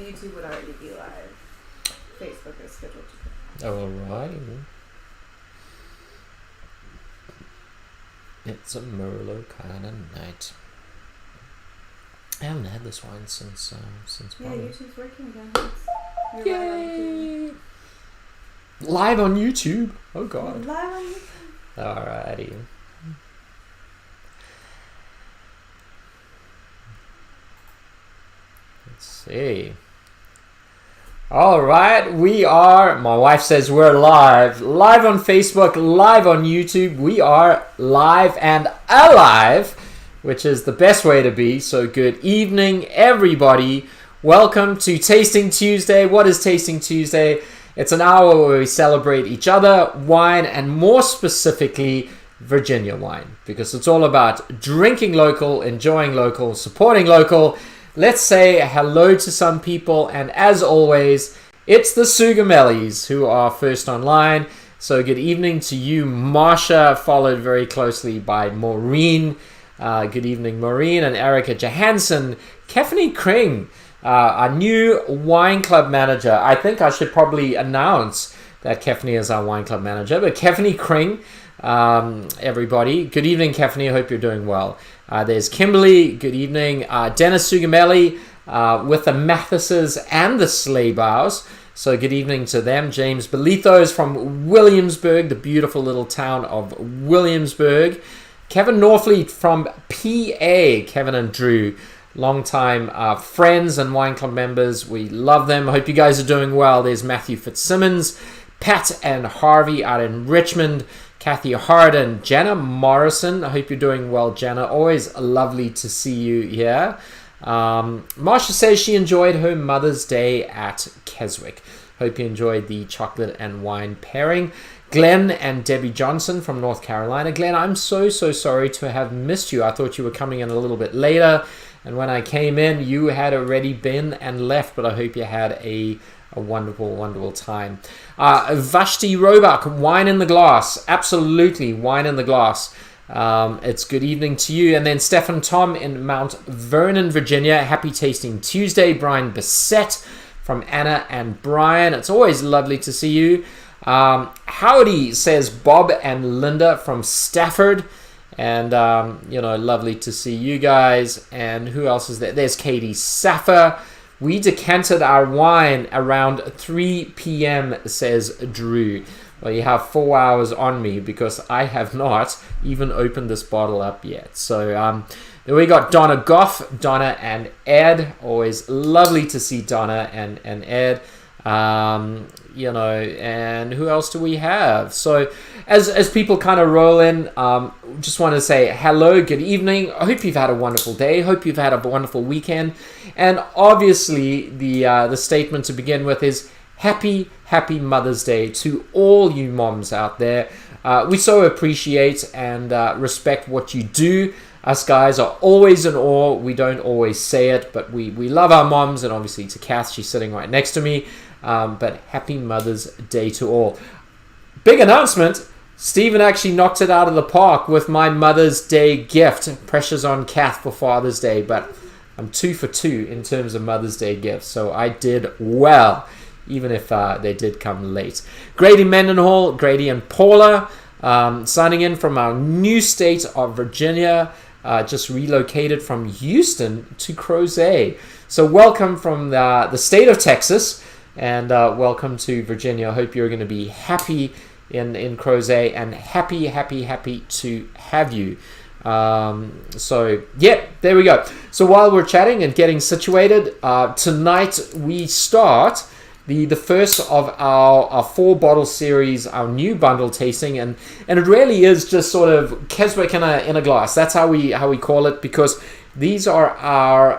YouTube would already be live. Facebook is scheduled to. Alright. It's a Merlot kind of night. I haven't had this wine since Yeah, Monday. YouTube's working again. Yay! Live on YouTube. Oh god. Live on YouTube. Alrighty. Let's see. Alright, we are, my wife says we're live. Live on Facebook, live on YouTube. We are live and alive, which is the best way to be. So good evening, everybody. Welcome to Tasting Tuesday. What is Tasting Tuesday? It's an hour where we celebrate each other, wine, and more specifically, Virginia wine. Because it's all about drinking local, enjoying local, supporting local. Let's say hello to some people, and as always, it's the Sugamellis who are first online. So good evening to you, Marsha, followed very closely by Maureen. Good evening, Maureen, and Erica Johansson. Kefni Kring, our new wine club manager. I think I should probably announce that Kefni is our wine club manager, but Kefni Kring, everybody. Good evening, Kefni. I hope you're doing well. There's Kimberly. Good evening. Dennis Sugamelli with the Mathises and the Slaybows. So good evening to them. James Belithos from Williamsburg, the beautiful little town of Williamsburg. Kevin Norfleet from PA. Kevin and Drew, long-time friends and wine club members. We love them. I hope you guys are doing well. There's Matthew Fitzsimmons, Pat and Harvey out in Richmond. Kathy Harden, Jenna Morrison. I hope you're doing well, Jenna. Always lovely to see you here. Marsha says she enjoyed her Mother's Day at Keswick. Hope you enjoyed the chocolate and wine pairing. Glenn and Debbie Johnson from North Carolina. Glenn, I'm so sorry to have missed you. I thought you were coming in a little bit later. And when I came in, you had already been and left. But I hope you had a wonderful time. Vashti Roebuck, wine in the glass. Absolutely, wine in the glass. It's good evening to you. And then Stephen Tom in Mount Vernon, Virginia. Happy Tasting Tuesday. Brian Bissett from Anna and Brian. It's always lovely to see you. Howdy, says Bob and Linda from Stafford. And, lovely to see you guys. And who else is there? There's Katie Saffer. We decanted our wine around 3 p.m., says Drew. Well, you have 4 hours on me because I have not even opened this bottle up yet. So then we got Donna Goff, Donna and Ed. Always lovely to see Donna and Ed. And who else do we have? So as people kind of roll in, just want to say hello, good evening. I hope you've had a wonderful day. Hope you've had a wonderful weekend. And obviously the statement to begin with is happy Mother's Day to all you moms out there. We so appreciate and respect what you do. Us guys are always in awe. We don't always say it, but we love our moms, and obviously to Kath, she's sitting right next to me. But happy Mother's Day to all. Big announcement. Stephen actually knocked it out of the park with my Mother's Day gift. Pressure's on Kath for Father's Day, but I'm 2 for 2 in terms of Mother's Day gifts. So I did well, even if they did come late. Grady Mendenhall, Grady and Paula, signing in from our new state of Virginia. Just relocated from Houston to Crozet. So welcome from the state of Texas. And welcome to Virginia. I hope you're going to be happy in Crozet and happy to have you. So, there we go. So while we're chatting and getting situated, tonight we start the first of our 4-bottle series, our new bundle tasting, and it really is just sort of Keswick in a glass. That's how we call it, because these are our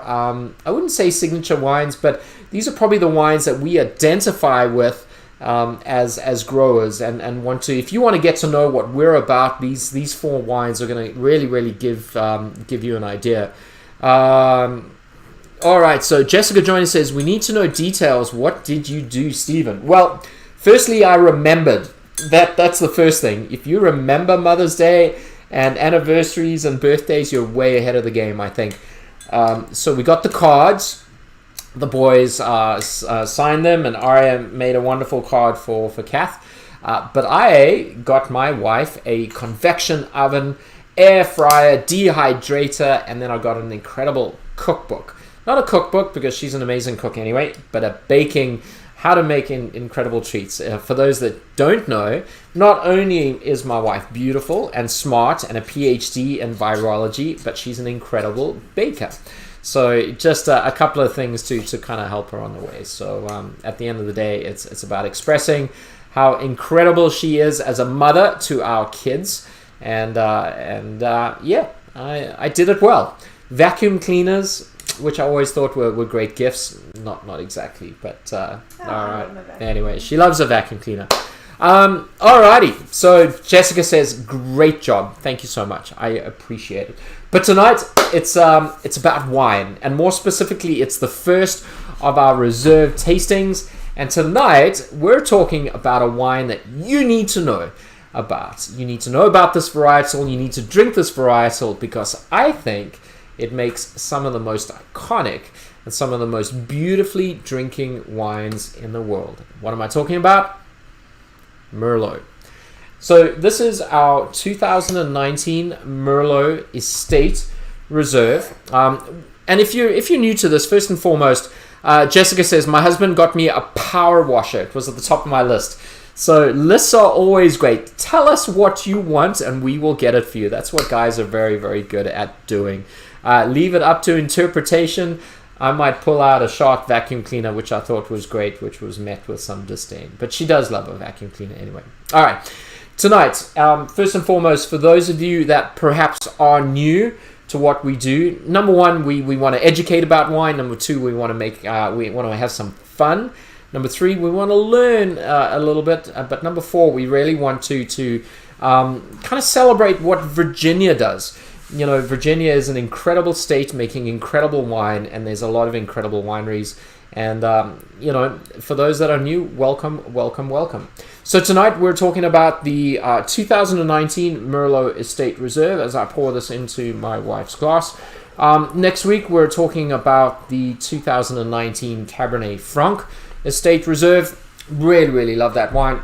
I wouldn't say signature wines, but these are probably the wines that we identify with as growers and want to. If you want to get to know what we're about, these 4 wines are going to really give you an idea. All right, so Jessica Joyner says, we need to know details. What did you do, Stephen? Well, firstly, I remembered. That's the first thing. If you remember Mother's Day and anniversaries and birthdays, you're way ahead of the game, I think. So we got the cards. the boys signed them, and Aria made a wonderful card for Kath. But I got my wife a convection oven, air fryer, dehydrator, and then I got an incredible cookbook. Not a cookbook because she's an amazing cook anyway, but a baking, how to make incredible treats. For those that don't know, not only is my wife beautiful and smart and a PhD in virology, but she's an incredible baker. So just a couple of things to kind of help her on the way. So at the end of the day, it's about expressing how incredible she is as a mother to our kids. And yeah, I did it well. Vacuum cleaners, which I always thought were great gifts. Not exactly, but all right. Anyway, she loves a vacuum cleaner. Alrighty. So Jessica says, great job. Thank you so much. I appreciate it. But tonight it's about wine, and more specifically, it's the first of our reserve tastings. And tonight we're talking about a wine that you need to know about. You need to know about this varietal. You need to drink this varietal because I think it makes some of the most iconic and some of the most beautifully drinking wines in the world. What am I talking about? Merlot. So this is our 2019 Merlot Estate Reserve. And if you're new to this, first and foremost, Jessica says, my husband got me a power washer. It was at the top of my list. So lists are always great. Tell us what you want and we will get it for you. That's what guys are very, very good at doing. Leave it up to interpretation. I might pull out a Shark vacuum cleaner, which I thought was great, which was met with some disdain. But she does love a vacuum cleaner anyway. All right. Tonight, first and foremost, for those of you that perhaps are new to what we do, number one, we want to educate about wine. Number two, we want to have some fun. Number three, we want to learn a little bit. But number four, we really want to kind of celebrate what Virginia does. You know, Virginia is an incredible state making incredible wine, and there's a lot of incredible wineries. And, you know, for those that are new, welcome, welcome, welcome. So tonight we're talking about the 2019 Merlot Estate Reserve as I pour this into my wife's glass. Next week we're talking about the 2019 Cabernet Franc Estate Reserve. Really, really love that wine.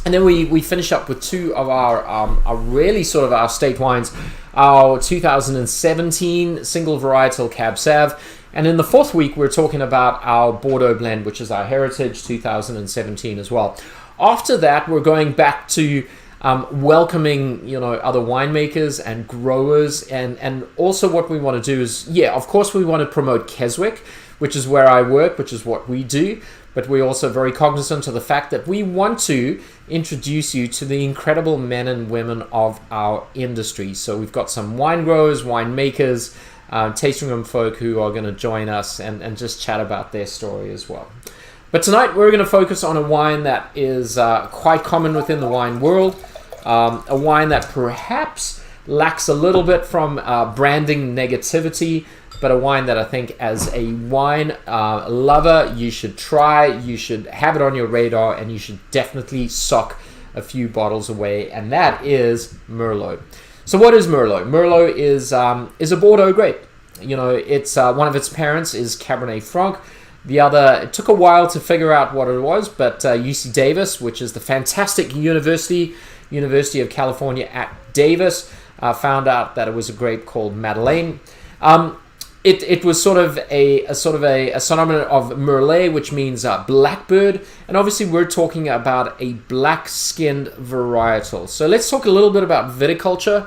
And then we finish up with two of our really sort of our state wines, our 2017 single varietal Cab Sav. And in the fourth week, we're talking about our Bordeaux blend, which is our Heritage 2017 as well. After that, we're going back to welcoming, you know, other winemakers and growers. And also what we want to do is, yeah, of course, we want to promote Keswick, which is where I work, which is what we do. But we're also very cognizant of the fact that we want to introduce you to the incredible men and women of our industry. So we've got some wine growers, winemakers, tasting room folk who are going to join us and just chat about their story as well. But tonight we're going to focus on a wine that is quite common within the wine world, a wine that perhaps lacks a little bit from branding negativity, but a wine that I think as a wine lover you should try, you should have it on your radar, and you should definitely sock a few bottles away, and that is Merlot. So what is Merlot? Merlot is a Bordeaux grape. You know, it's one of its parents is Cabernet Franc. The other, it took a while to figure out what it was, but UC Davis, which is the fantastic University of California at Davis, found out that it was a grape called Madeleine. It was sort of a synonym of Merlet, which means blackbird, and obviously we're talking about a black-skinned varietal. So let's talk a little bit about viticulture,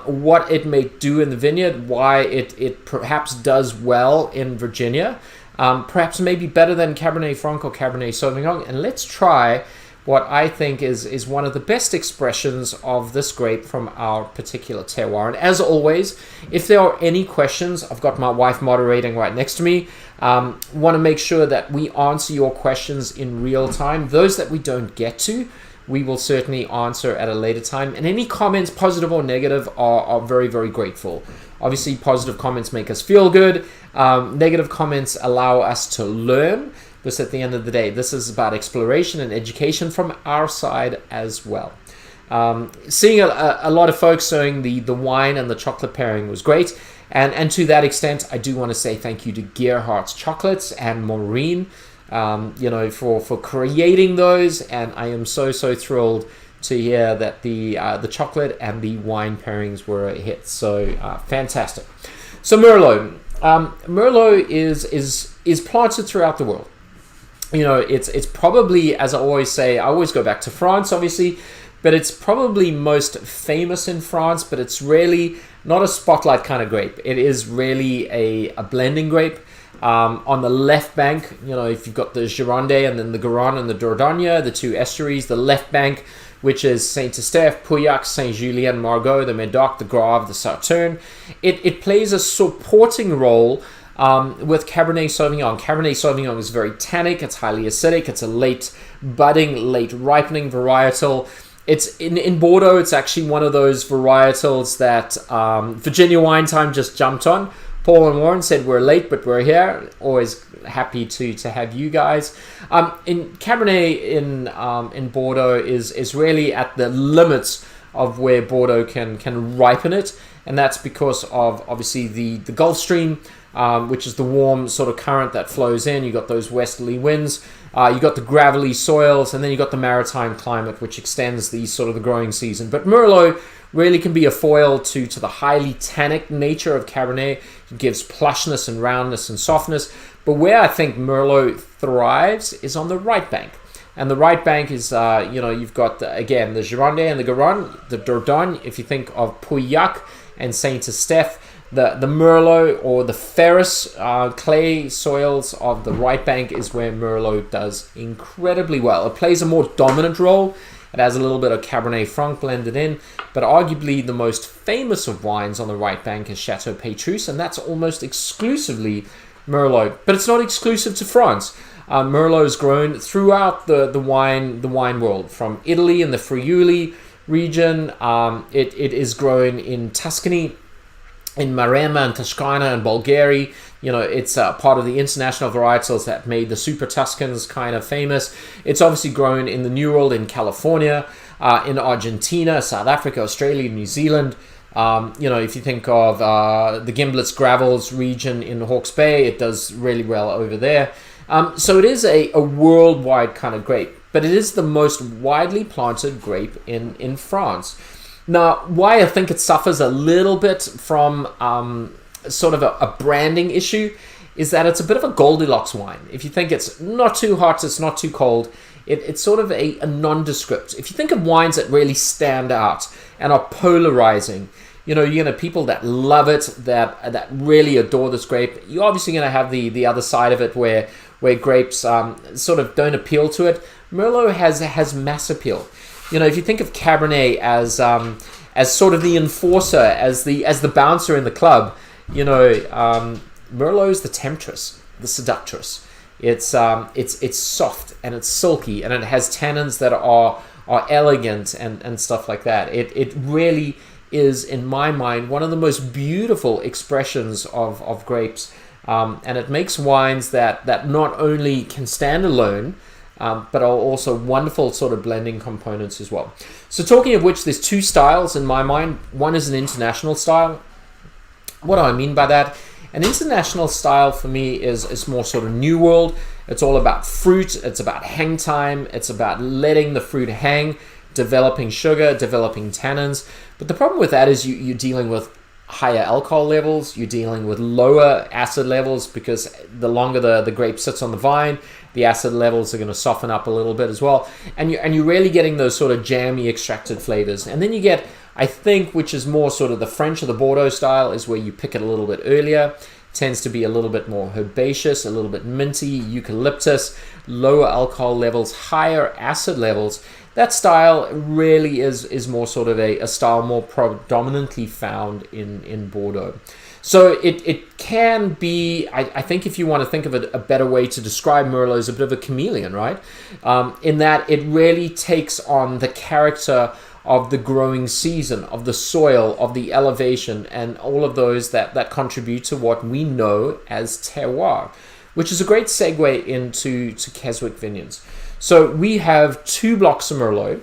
what it may do in the vineyard, why it perhaps does well in Virginia, perhaps maybe better than Cabernet Franc or Cabernet Sauvignon, and let's try what I think is one of the best expressions of this grape from our particular terroir. And as always, if there are any questions, I've got my wife moderating right next to me. Want to make sure that we answer your questions in real time. Those that we don't get to, we will certainly answer at a later time. And any comments, positive or negative, are very, very grateful. Obviously, positive comments make us feel good. Negative comments allow us to learn. Because at the end of the day, this is about exploration and education from our side as well. Seeing a lot of folks doing the wine and the chocolate pairing was great. And to that extent, I do want to say thank you to Gerhardt's Chocolates and Maureen, for creating those. And I am so thrilled to hear that the chocolate and the wine pairings were a hit. So fantastic. So Merlot. Merlot is planted throughout the world. It's probably, as I always say, I always go back to France, obviously, but it's probably most famous in France, but it's really not a spotlight kind of grape. It is really a blending grape. On the left bank, if you've got the Gironde and then the Garonne and the Dordogne, the two estuaries, the left bank, which is Saint-Estèphe, Pauillac, Saint-Julien, Margaux, the Médoc, the Grave, the Sauternes. It plays a supporting role with Cabernet Sauvignon. Cabernet Sauvignon is very tannic, it's highly acidic, it's a late budding, late ripening varietal. It's in Bordeaux, it's actually one of those varietals that Virginia Wine Time just jumped on. Paul and Warren said we're late, but we're here. Always happy to have you guys. In Cabernet in Bordeaux is really at the limits of where Bordeaux can ripen it, and that's because of obviously the Gulf Stream, which is the warm sort of current that flows in. You got those westerly winds, you got the gravelly soils, and then you got the maritime climate, which extends the growing season. But Merlot really can be a foil to the highly tannic nature of Cabernet. It gives plushness and roundness and softness. But where I think Merlot thrives is on the right bank. And the right bank is, you've got, again, the Gironde and the Garonne, the Dordogne. If you think of Pauillac and Saint-Estèphe, the Merlot or the ferrous clay soils of the right bank is where Merlot does incredibly well. It plays a more dominant role. It has a little bit of Cabernet Franc blended in, but arguably the most famous of wines on the right bank is Chateau Petrus, and that's almost exclusively Merlot. But it's not exclusive to France. Merlot is grown throughout the wine world, from Italy in the Friuli region. It is grown in Tuscany, in Maremma and Toscana and Bulgaria. It's part of the international varietals that made the Super Tuscans kind of famous. It's obviously grown in the New World, in California, in Argentina, South Africa, Australia, New Zealand. If you think of the Gimblets Gravels region in Hawke's Bay, it does really well over there. So it is a worldwide kind of grape, but it is the most widely planted grape in France. Now, why I think it suffers a little bit from sort of a branding issue is that it's a bit of a Goldilocks wine. If you think it's not too hot, it's not too cold, it's sort of a nondescript. If you think of wines that really stand out and are polarizing, you're going to have people that love it, that really adore this grape. You're obviously going to have the other side of it where grapes sort of don't appeal to it. Merlot has mass appeal. If you think of Cabernet as sort of the enforcer, as the bouncer in the club, Merlot is the temptress, the seductress. It's soft and it's silky and it has tannins that are elegant and stuff like that. It really is, in my mind, one of the most beautiful expressions of grapes, and it makes wines that not only can stand alone, but are also wonderful sort of blending components as well. So talking of which, there's two styles in my mind. One is an international style. What do I mean by that? An international style for me is more sort of New World. It's all about fruit. It's about hang time. It's about letting the fruit hang, developing sugar, developing tannins. But the problem with that is you're dealing with higher alcohol levels. You're dealing with lower acid levels because the longer the grape sits on the vine, the acid levels are going to soften up a little bit as well. And you're really getting those sort of jammy extracted flavors. And then you get, I think, which is more sort of the French or the Bordeaux style, is where you pick it a little bit earlier. Tends to be a little bit more herbaceous, a little bit minty, eucalyptus, lower alcohol levels, higher acid levels. That style really is more sort of a style more predominantly found in Bordeaux. So it can be, I think if you want to think of it, a better way to describe Merlot is a bit of a chameleon, right? In that it really takes on the character of the growing season, of the soil, of the elevation, and all of those that contribute to what we know as terroir, which is a great segue into Keswick Vineyards. So we have 2 blocks of Merlot.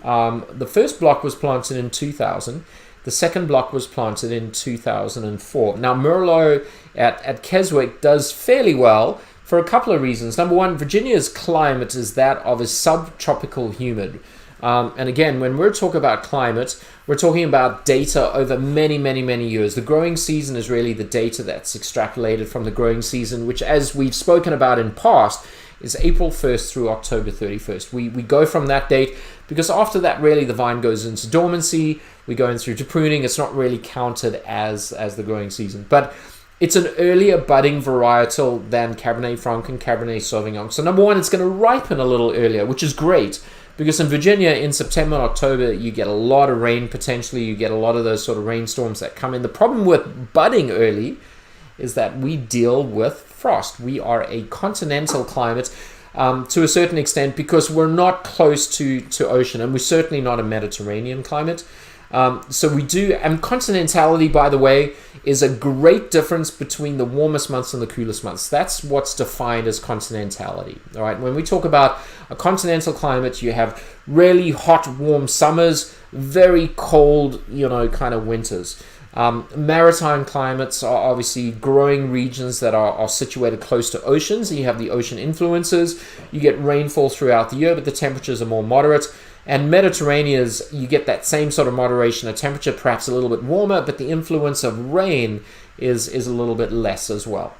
The first block was planted in 2000. The second block was planted in 2004. Now, Merlot at Keswick does fairly well for a couple of reasons. Number one, Virginia's climate is that of a subtropical humid. And again, when we're talking about climate, we're talking about data over many, many, many years. The growing season is really the data that's extrapolated from the growing season, which, as we've spoken about in past, is April 1st through October 31st. We go from that date because after that, really, the vine goes into dormancy. We go in through to pruning. It's not really counted as the growing season. But it's an earlier budding varietal than Cabernet Franc and Cabernet Sauvignon. So number one, it's going to ripen a little earlier, which is great. Because in Virginia, in September and October, you get a lot of rain potentially. You get a lot of those sort of rainstorms that come in. The problem with budding early is that we deal with frost. We are a continental climate to a certain extent because we're not close to ocean, and we're certainly not a Mediterranean climate. So we do, and continentality, by the way, is a great difference between the warmest months and the coolest months. That's what's defined as continentality. All right. When we talk about a continental climate, you have really hot, warm summers, very cold, kind of winters. Maritime climates are obviously growing regions that are situated close to oceans. You have the ocean influences. You get rainfall throughout the year, but the temperatures are more moderate. And Mediterraneans, you get that same sort of moderation, a temperature perhaps a little bit warmer, but the influence of rain is a little bit less as well.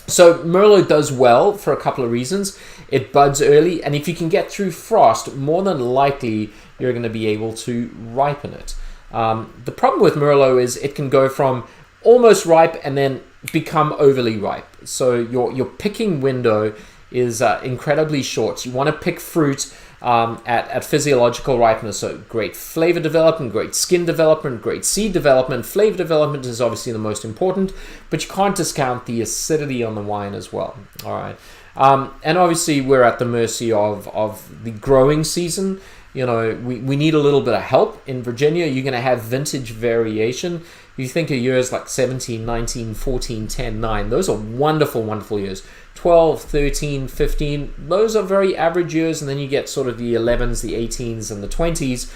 So Merlot does well for a couple of reasons. It buds early, and if you can get through frost, more than likely you're going to be able to ripen it. The problem with Merlot is it can go from almost ripe and then become overly ripe. So your picking window is incredibly short. You want to pick fruit at physiological ripeness. So great flavor development, great skin development, great seed development. Flavor development is obviously the most important, but you can't discount the acidity on the wine as well. All right. And obviously we're at the mercy of the growing season. We need a little bit of help. In Virginia, you're going to have vintage variation. You think of years like 17, 19, 14, 10, 9. Those are wonderful, wonderful years. 12, 13, 15. Those are very average years. And then you get sort of the 11s, the 18s, and the 20s.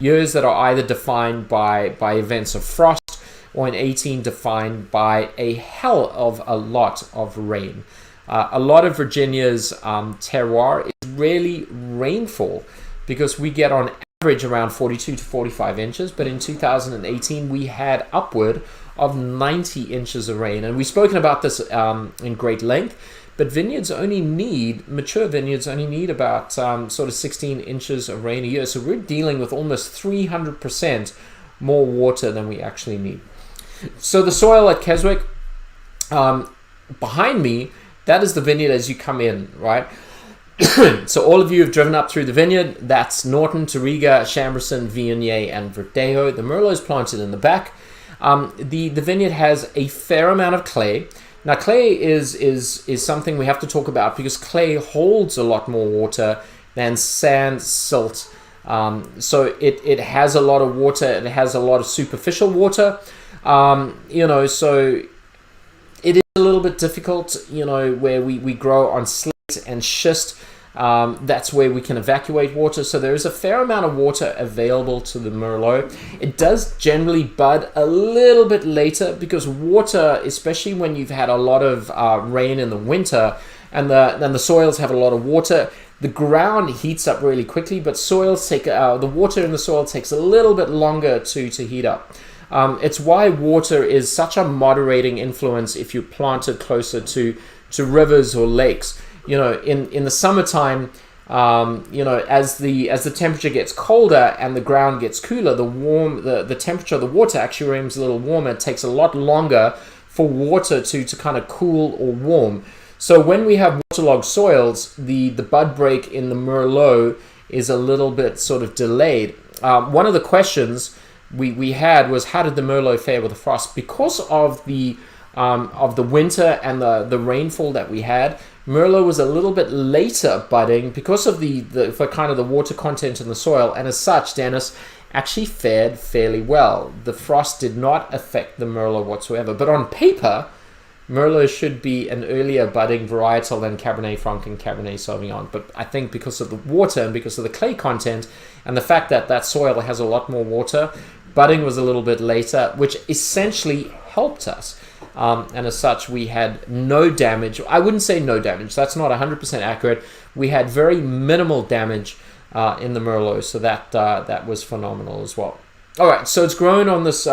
Years that are either defined by events of frost or in 18 defined by a hell of a lot of rain. A lot of Virginia's terroir is really rainfall, because we get on average around 42 to 45 inches, but in 2018 we had upward of 90 inches of rain. And we've spoken about this in great length, but mature vineyards only need about sort of 16 inches of rain a year. So we're dealing with almost 300% more water than we actually need. So the soil at Keswick, behind me, that is the vineyard as you come in, right? So all of you have driven up through the vineyard. That's Norton, Touriga, Chambourcin, Viognier, and Verdejo. The Merlot is planted in the back. The vineyard has a fair amount of clay. Now, clay is something we have to talk about because clay holds a lot more water than sand, silt. So it has a lot of water. It has a lot of superficial water. So it is a little bit difficult, where we grow on slate and schist. That's where we can evacuate water. So there is a fair amount of water available to the Merlot. It does generally bud a little bit later because water, especially when you've had a lot of rain in the winter and the soils have a lot of water, the ground heats up really quickly, but the water in the soil takes a little bit longer to heat up. It's why water is such a moderating influence if you plant it closer to rivers or lakes. In the summertime, as the temperature gets colder and the ground gets cooler, the temperature of the water actually remains a little warmer. It takes a lot longer for water to kind of cool or warm. So when we have waterlogged soils, the bud break in the Merlot is a little bit sort of delayed. One of the questions we had was, how did the Merlot fare with the frost? Because of the winter and the rainfall that we had, Merlot was a little bit later budding because of the water content in the soil, and as such, Dennis, actually fared fairly well. The frost did not affect the Merlot whatsoever. But on paper, Merlot should be an earlier budding varietal than Cabernet Franc and Cabernet Sauvignon. But I think because of the water and because of the clay content and the fact that that soil has a lot more water, budding was a little bit later, which essentially helped us. And as such, we had no damage. I wouldn't say no damage. That's not 100% accurate. We had very minimal damage in the Merlot, so that was phenomenal as well. All right, so it's grown on this,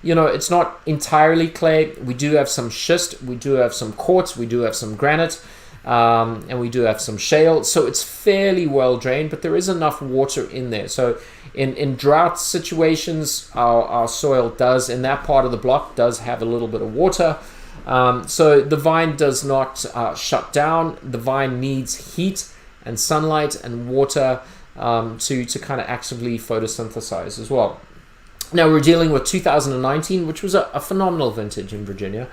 it's not entirely clay. We do have some schist, we do have some quartz, we do have some granite, and we do have some shale. So it's fairly well drained, but there is enough water in there. So in drought situations, our soil does, in that part of the block, does have a little bit of water. So the vine does not shut down. The vine needs heat and sunlight and water to kind of actively photosynthesize as well. Now we're dealing with 2019, which was a phenomenal vintage in Virginia.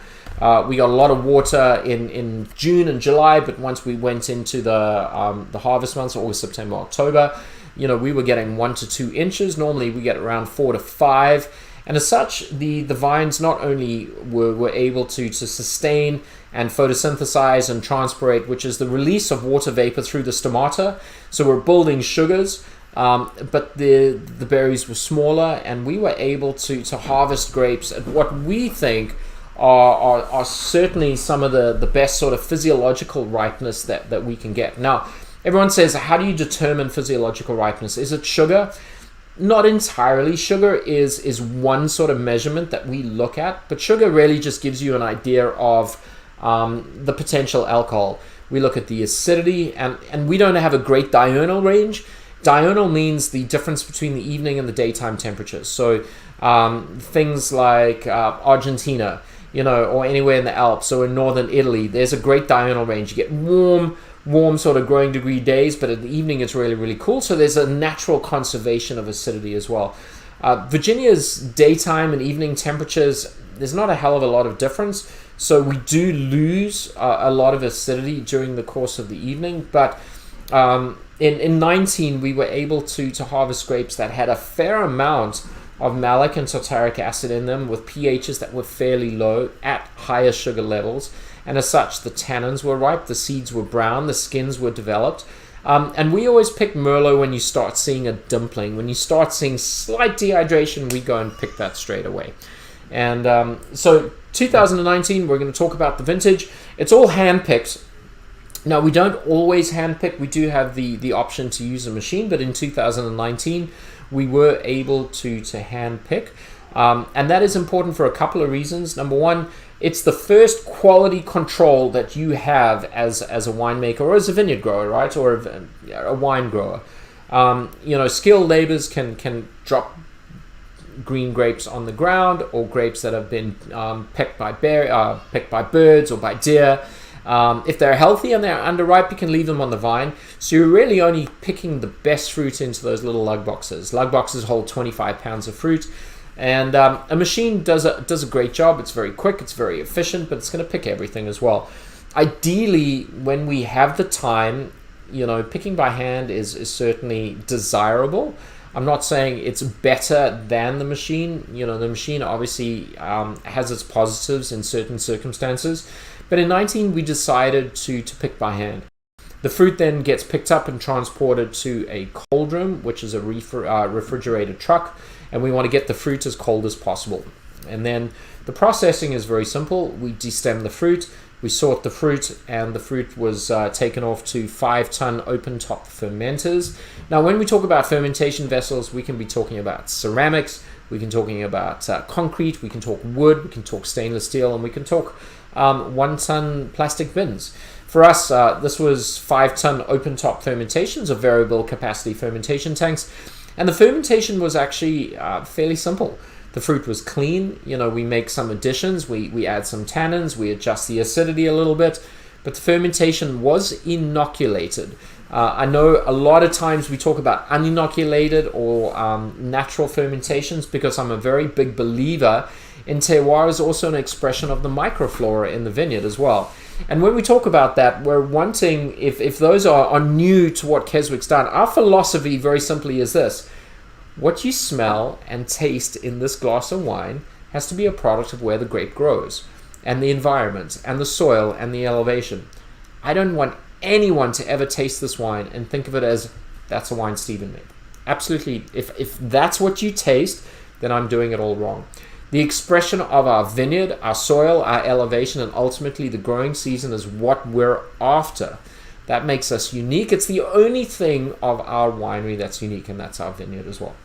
We got a lot of water in June and July, but once we went into the harvest months, August, September, October, we were getting 1 to 2 inches. Normally we get around 4 to 5. And as such, the vines not only were able to sustain and photosynthesize and transpirate, which is the release of water vapor through the stomata. So we're building sugars, but the berries were smaller, and we were able to harvest grapes at what we think are certainly some of the best sort of physiological ripeness that we can get. Now, everyone says, how do you determine physiological ripeness? Is it sugar? Not entirely. Sugar is one sort of measurement that we look at, but sugar really just gives you an idea of the potential alcohol. We look at the acidity, and we don't have a great diurnal range. Diurnal means the difference between the evening and the daytime temperatures. So things like Argentina, or anywhere in the Alps or in northern Italy, there's a great diurnal range. You get warm sort of growing degree days, but in the evening it's really, really cool. So there's a natural conservation of acidity as well. Virginia's daytime and evening temperatures, there's not a hell of a lot of difference. So we do lose a lot of acidity during the course of the evening. But in 19, we were able to harvest grapes that had a fair amount of malic and tartaric acid in them, with pHs that were fairly low at higher sugar levels. And as such, the tannins were ripe, the seeds were brown, the skins were developed. And we always pick Merlot when you start seeing a dimpling. When you start seeing slight dehydration, we go and pick that straight away. And so 2019, we're going to talk about the vintage. It's all hand-picked. Now, we don't always hand-pick. We do have the option to use a machine, but in 2019, we were able to hand-pick. And that is important for a couple of reasons. Number one, it's the first quality control that you have as a winemaker or as a vineyard grower, right? Or a wine grower. Skilled laborers can drop green grapes on the ground, or grapes that have been picked by birds or by deer. If they're healthy and they're underripe, you can leave them on the vine. So you're really only picking the best fruit into those little lug boxes. Lug boxes hold 25 pounds of fruit. And a machine does a great job. It's very quick, it's very efficient, but it's going to pick everything as well. Ideally, when we have the time, picking by hand is certainly desirable. I'm not saying it's better than the machine. The machine obviously has its positives in certain circumstances. But in 19, we decided to pick by hand. The fruit then gets picked up and transported to a cold room, which is a refrigerated truck. And we want to get the fruit as cold as possible. And then the processing is very simple. We destem the fruit, we sort the fruit, and the fruit was taken off to 5-ton open-top fermenters. Now, when we talk about fermentation vessels, we can be talking about ceramics, we can talking about concrete, we can talk wood, we can talk stainless steel, and we can talk 1-ton plastic bins. For us, this was 5-ton open-top fermentations of variable capacity fermentation tanks. And the fermentation was actually fairly simple. The fruit was clean. We make some additions. We add some tannins. We adjust the acidity a little bit. But the fermentation was inoculated. I know a lot of times we talk about uninoculated or natural fermentations, because I'm a very big believer in terroir is also an expression of the microflora in the vineyard as well. And when we talk about that, we're wanting, if those are new to what Keswick's done, our philosophy very simply is this: what you smell and taste in this glass of wine has to be a product of where the grape grows. and the environment and the soil and the elevation. I don't want anyone to ever taste this wine and think of it as, that's a wine Stephen made. Absolutely. If that's what you taste, then I'm doing it all wrong. The expression of our vineyard, our soil, our elevation, and ultimately the growing season is what we're after. That makes us unique. It's the only thing of our winery that's unique, and that's our vineyard as well.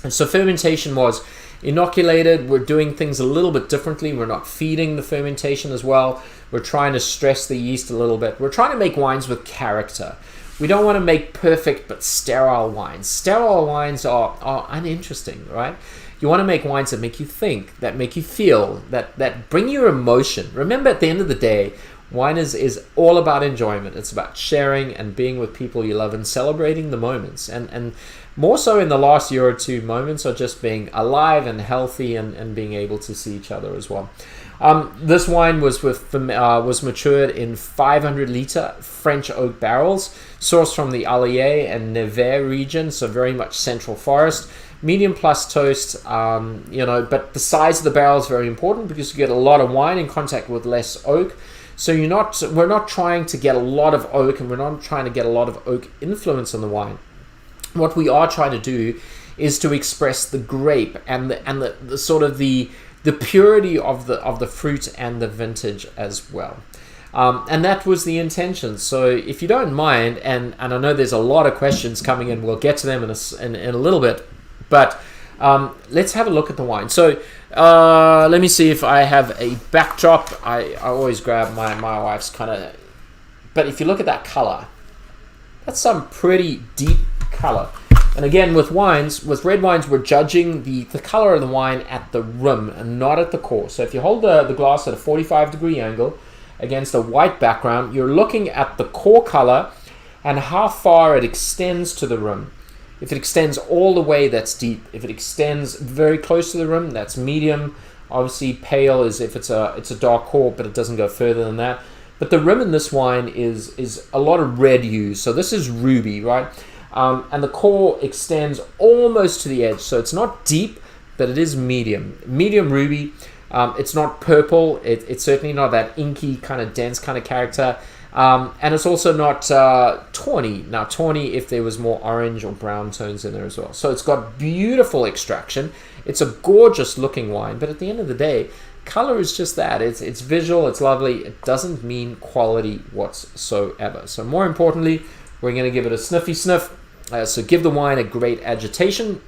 And so fermentation was inoculated. We're doing things a little bit differently. We're not feeding the fermentation as well. We're trying to stress the yeast a little bit. We're trying to make wines with character. We don't want to make perfect but sterile wines. Sterile wines are uninteresting, right? You want to make wines that make you think, that make you feel, that bring you emotion. Remember, at the end of the day, wine is all about enjoyment. It's about sharing and being with people you love and celebrating the moments. And more so in the last year or two, moments are just being alive and healthy and being able to see each other as well. This wine was matured in 500-liter French oak barrels, sourced from the Allier and Nevers region, so very much central forest. Medium plus toast, but the size of the barrel is very important because you get a lot of wine in contact with less oak. So we're not trying to get a lot of oak, and we're not trying to get a lot of oak influence on the wine. What we are trying to do is to express the grape and the sort of the purity of the fruit and the vintage as well. And that was the intention. So if you don't mind, and I know there's a lot of questions coming in, we'll get to them in a little bit, but let's have a look at the wine. So let me see if I have a backdrop. I always grab my wife's kind of, but if you look at that color, that's some pretty deep color. And again, with red wines, we're judging the color of the wine at the rim and not at the core. So if you hold the glass at a 45-degree angle against a white background, you're looking at the core color and how far it extends to the rim. If it extends all the way, that's deep. If it extends very close to the rim, that's medium. Obviously, pale is if it's a dark core, but it doesn't go further than that. But the rim in this wine is a lot of red hues. So this is ruby, right? And the core extends almost to the edge. So it's not deep, but it is medium. Medium ruby. It's not purple. It's certainly not that inky kind of dense kind of character. And it's also not tawny. Now, tawny if there was more orange or brown tones in there as well. So it's got beautiful extraction. It's a gorgeous looking wine. But at the end of the day, color is just that. It's visual. It's lovely. It doesn't mean quality whatsoever. So more importantly, we're going to give it a sniffy sniff. So give the wine a great agitation.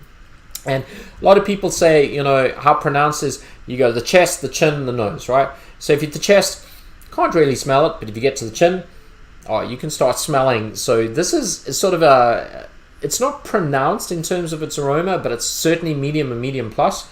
And a lot of people say, how pronounced is, you go to the chest, the chin, and the nose, right? So if you're at the chest, can't really smell it, but if you get to the chin, you can start smelling. So this is sort of it's not pronounced in terms of its aroma, but it's certainly medium and medium plus.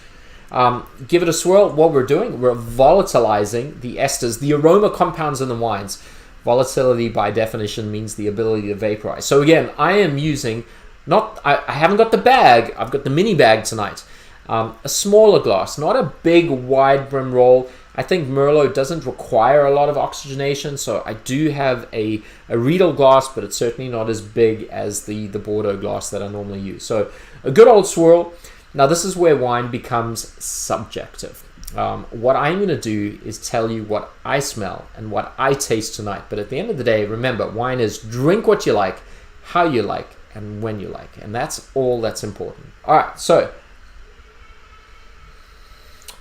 Give it a swirl. What we're doing, we're volatilizing the esters, the aroma compounds in the wines. Volatility by definition means the ability to vaporize. So again, I am using, I haven't got the bag, I've got the mini bag tonight. A smaller glass, not a big wide brim roll. I think Merlot doesn't require a lot of oxygenation, so I do have a Riedel glass, but it's certainly not as big as the Bordeaux glass that I normally use. So a good old swirl. Now this is where wine becomes subjective. What I'm going to do is tell you what I smell and what I taste tonight. But at the end of the day, remember, wine is drink what you like, how you like, and when you like. And that's all that's important. All right, so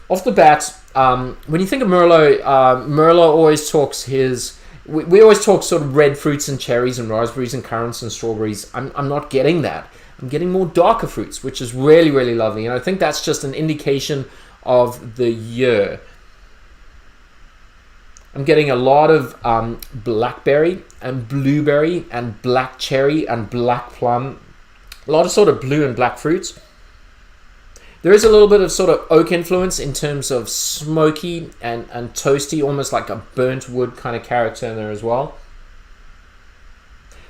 off the bat, when you think of Merlot, Merlot always talks we always talk sort of red fruits and cherries and raspberries and currants and strawberries. I'm not getting that. I'm getting more darker fruits, which is really, really lovely. And I think that's just an indication of the year. I'm getting a lot of blackberry and blueberry and black cherry and black plum. A lot of sort of blue and black fruits. There is a little bit of sort of oak influence in terms of smoky and toasty, almost like a burnt wood kind of character in there as well.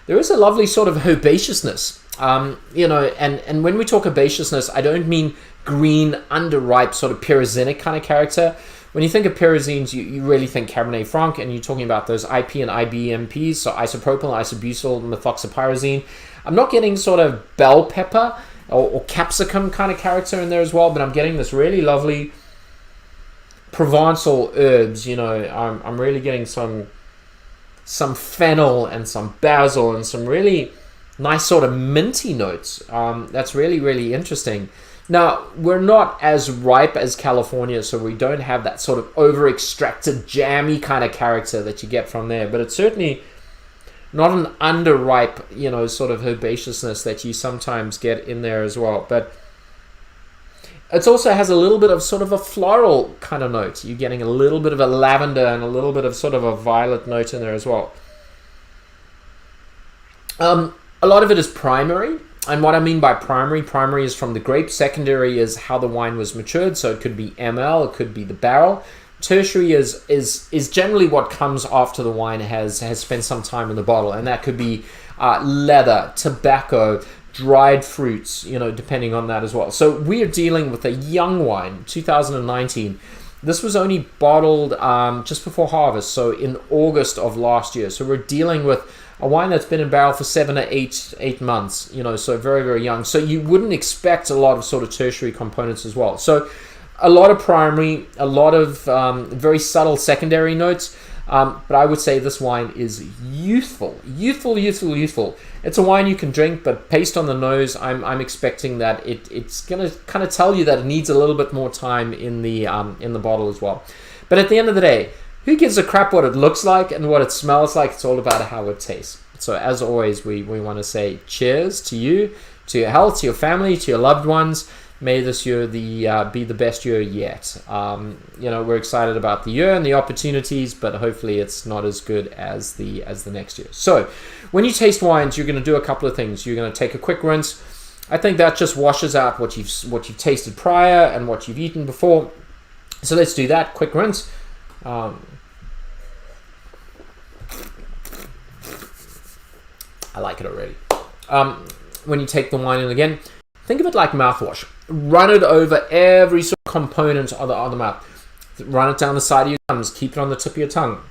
There is a lovely sort of herbaceousness. And when we talk herbaceousness, I don't mean green, underripe, sort of pyrazinic kind of character. When you think of pyrazines, you really think Cabernet Franc, and you're talking about those IP and IBMPs, so isopropyl, isobutyl, methoxypyrazine. I'm not getting sort of bell pepper or capsicum kind of character in there as well, but I'm getting this really lovely Provençal herbs. You know, I'm really getting some fennel and some basil and some really nice sort of minty notes. That's really, really interesting. Now, we're not as ripe as California, so we don't have that sort of over-extracted, jammy kind of character that you get from there, but it's certainly not an underripe, you know, sort of herbaceousness that you sometimes get in there as well. But it also has a little bit of sort of a floral kind of note. You're getting a little bit of a lavender and a little bit of sort of a violet note in there as well. A lot of it is primary. And what I mean by primary is from the grape. Secondary is how the wine was matured. So it could be ML, it could be the barrel. Tertiary is generally what comes after the wine has spent some time in the bottle. And that could be leather, tobacco, dried fruits, you know, depending on that as well. So we are dealing with a young wine, 2019. This was only bottled just before harvest, so in August of last year. So we're dealing with a wine that's been in barrel for 7 to 8 months, you know, so very, very young. So you wouldn't expect a lot of sort of tertiary components as well. So a lot of primary, a lot of very subtle secondary notes. But I would say this wine is youthful. It's a wine you can drink, but based on the nose, I'm expecting that it's going to kind of tell you that it needs a little bit more time in the bottle as well. But at the end of the day, who gives a crap what it looks like and what it smells like? It's all about how it tastes. So as always, we want to say cheers to you, to your health, to your family, to your loved ones. May this year be the best year yet. You know, we're excited about the year and the opportunities, but hopefully it's not as good as the next year. So when you taste wines, you're going to do a couple of things. You're going to take a quick rinse. I think that just washes out what you've tasted prior and what you've eaten before. So let's do that. Quick rinse. I like it already. When you take the wine in again, think of it like mouthwash. Run it over every sort of component of the mouth. Run it down the side of your gums. Keep it on the tip of your tongue.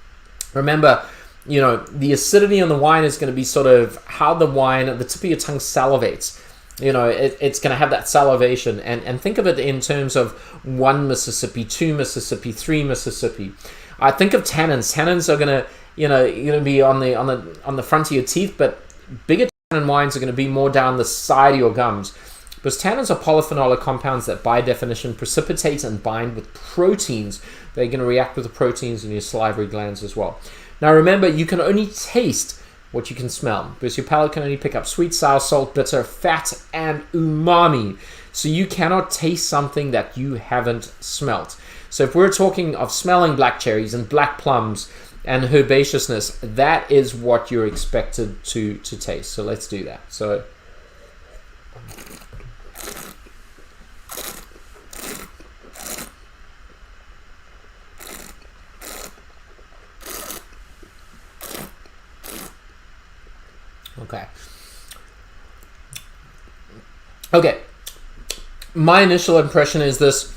Remember, you know, the acidity on the wine is going to be sort of how the wine at the tip of your tongue salivates. You know, it's going to have that salivation. And think of it in terms of 1 Mississippi, 2 Mississippi, 3 Mississippi. I think of tannins. Tannins are going to, you know, you're going to be on the front of your teeth, but bigger tannin wines are going to be more down the side of your gums. Because tannins are polyphenolic compounds that by definition precipitate and bind with proteins. They're going to react with the proteins in your salivary glands as well. Now remember, you can only taste what you can smell, because your palate can only pick up sweet, sour, salt, bitter, fat, and umami. So you cannot taste something that you haven't smelt. So if we're talking of smelling black cherries and black plums and herbaceousness, that is what you're expected to taste. So let's do that. So Okay. My initial impression is this.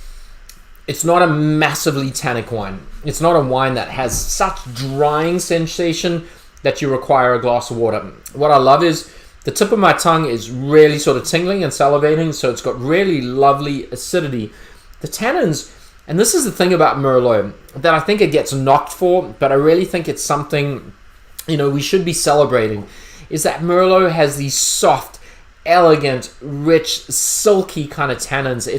It's not a massively tannic wine. It's not a wine that has such drying sensation that you require a glass of water. What I love is the tip of my tongue is really sort of tingling and salivating, so it's got really lovely acidity. The tannins, and this is the thing about Merlot, that I think it gets knocked for, but I really think it's something, you know, we should be celebrating, is that Merlot has these soft, elegant, rich, silky kind of tannins.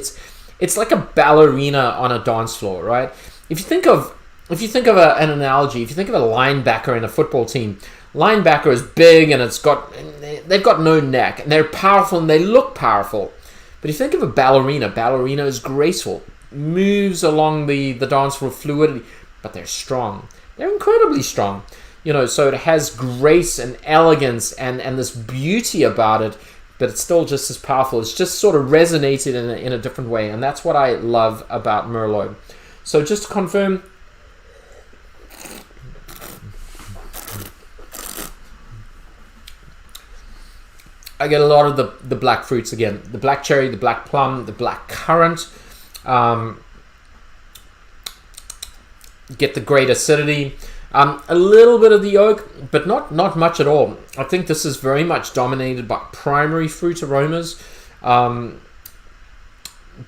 It's like a ballerina on a dance floor, right? If you think of an analogy, if you think of a linebacker in a football team, linebacker is big and they've got no neck, and they're powerful and they look powerful. But if you think of a ballerina is graceful, moves along the dance floor fluidity, but they're strong. They're incredibly strong. You know, so it has grace and elegance and this beauty about it, but it's still just as powerful. It's just sort of resonated in a different way, and that's what I love about Merlot. So just to confirm, I get a lot of the black fruits again. The black cherry, the black plum, the black currant. Get the great acidity. A little bit of the oak, but not much at all. I think this is very much dominated by primary fruit aromas. But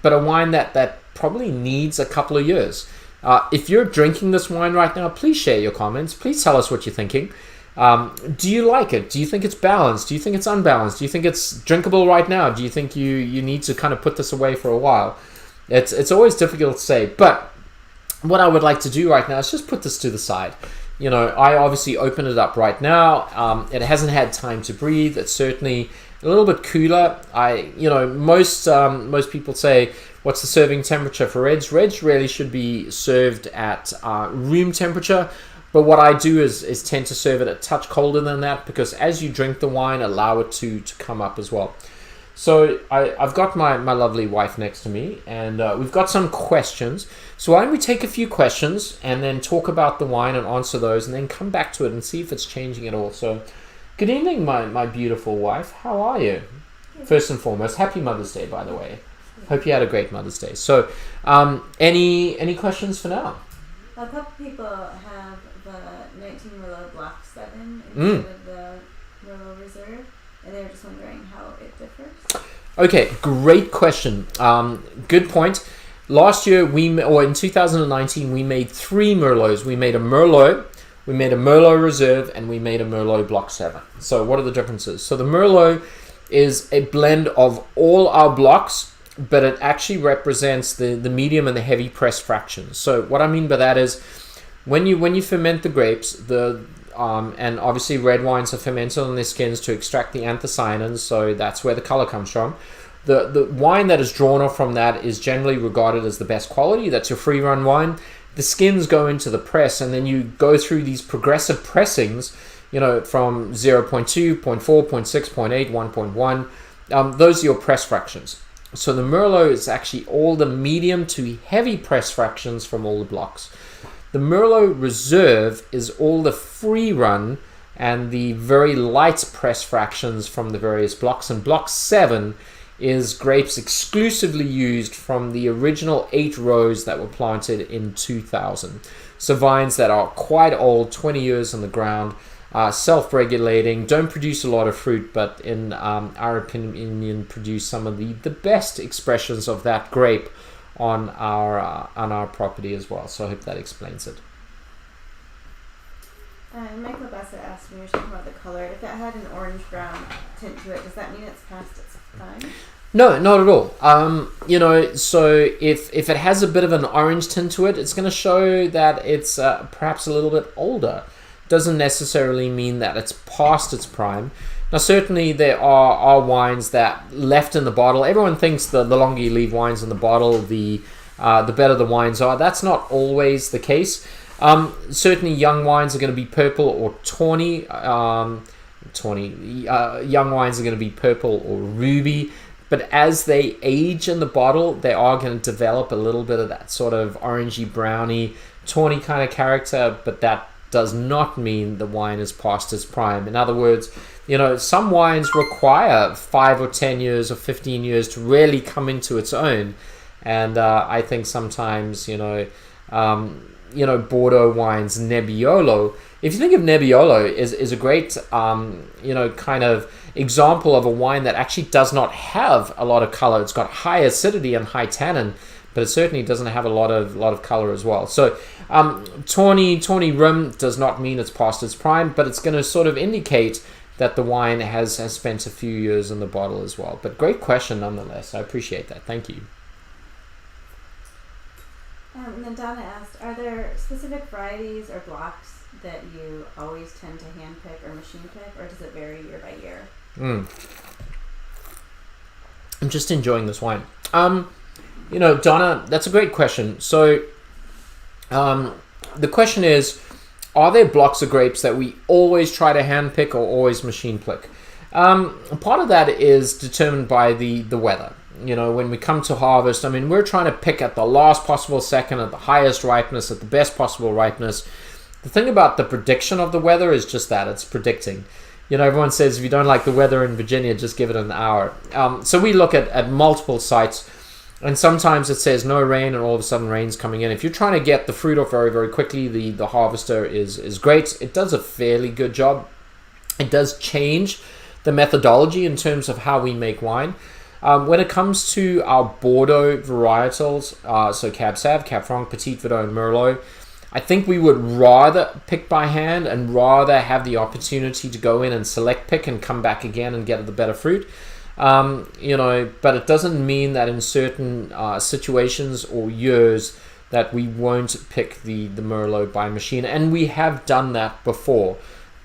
a wine that probably needs a couple of years. If you're drinking this wine right now, please share your comments. Please tell us what you're thinking. Do you like it? Do you think it's balanced? Do you think it's unbalanced? Do you think it's drinkable right now? Do you think you need to kind of put this away for a while? It's always difficult to say, but what I would like to do right now is just put this to the side. I obviously open it up right now. It hasn't had time to breathe. It's certainly a little bit cooler. Most people say, what's the serving temperature for reds? Reds really should be served at room temperature. But what I do is tend to serve it a touch colder than that, because as you drink the wine, allow it to come up as well. So I've got my lovely wife next to me, and we've got some questions. So why don't we take a few questions and then talk about the wine and answer those, and then come back to it and see if it's changing at all. So good evening, my beautiful wife. How are you? First and foremost, happy Mother's Day, by the way. Hope you had a great Mother's Day. So any questions for now? A couple people have the 19 Merlot Block 7 instead of the Merlot Reserve, and they were just wondering how it differs. Okay, great question. Good point. Last year, in 2019, we made 3 Merlots. We made a Merlot, we made a Merlot Reserve, and we made a Merlot Block 7. So what are the differences? So the Merlot is a blend of all our blocks, but it actually represents the medium and the heavy press fractions. So what I mean by that is when you ferment the grapes, and obviously red wines are fermented on their skins to extract the anthocyanins, so that's where the color comes from. The wine that is drawn off from that is generally regarded as the best quality. That's your free run wine. The skins go into the press, and then you go through these progressive pressings, from 0.2, 0.4, 0.6, 0.8, 1.1. Those are your press fractions. So the Merlot is actually all the medium to heavy press fractions from all the blocks. The Merlot Reserve is all the free run and the very light press fractions from the various blocks. And Block 7 is grapes exclusively used from the original 8 rows that were planted in 2000. So vines that are quite old, 20 years on the ground, self-regulating, don't produce a lot of fruit, but in our opinion produce some of the best expressions of that grape on our property as well. So I hope that explains it. Michael Bassett asked, when you were talking about the color, if it had an orange-brown tint to it, does that mean it's past its prime? No, not at all. So if it has a bit of an orange tint to it, it's going to show that it's perhaps a little bit older. Doesn't necessarily mean that it's past its prime. Now, certainly there are wines that left in the bottle. Everyone thinks the longer you leave wines in the bottle, the better the wines are. That's not always the case. Certainly young wines are going to be purple or tawny. Young wines are going to be purple or ruby. But as they age in the bottle, they are going to develop a little bit of that sort of orangey, browny, tawny kind of character. But that does not mean the wine is past its prime. In other words, some wines require 5 or 10 years or 15 years to really come into its own. And I think sometimes, Bordeaux wines, Nebbiolo. If you think of Nebbiolo is a great, kind of example of a wine that actually does not have a lot of color. It's got high acidity and high tannin, but it certainly doesn't have a lot of color as well. So tawny rim does not mean it's past its prime, but it's going to sort of indicate that the wine has spent a few years in the bottle as well. But great question nonetheless. I appreciate that. Thank you. And then Donna asked, are there specific varieties or blocks that you always tend to hand pick or machine pick, or does it vary year by year? I'm just enjoying this wine. Donna, that's a great question. So the question is, are there blocks of grapes that we always try to hand pick or always machine pick? Part of that is determined by the weather. When we come to harvest, we're trying to pick at the last possible second, at the highest ripeness, at the best possible ripeness. The thing about the prediction of the weather is just that, it's predicting. Everyone says if you don't like the weather in Virginia, just give it an hour. So we look at multiple sites, and sometimes it says no rain, and all of a sudden rain's coming in. If you're trying to get the fruit off very, very quickly, the harvester is great. It does a fairly good job. It does change the methodology in terms of how we make wine. When it comes to our Bordeaux varietals, so Cab Sav, Cab Franc, Petit Verdot, and Merlot, I think we would rather pick by hand and rather have the opportunity to go in and select pick and come back again and get the better fruit. But it doesn't mean that in certain situations or years that we won't pick the Merlot by machine, and we have done that before.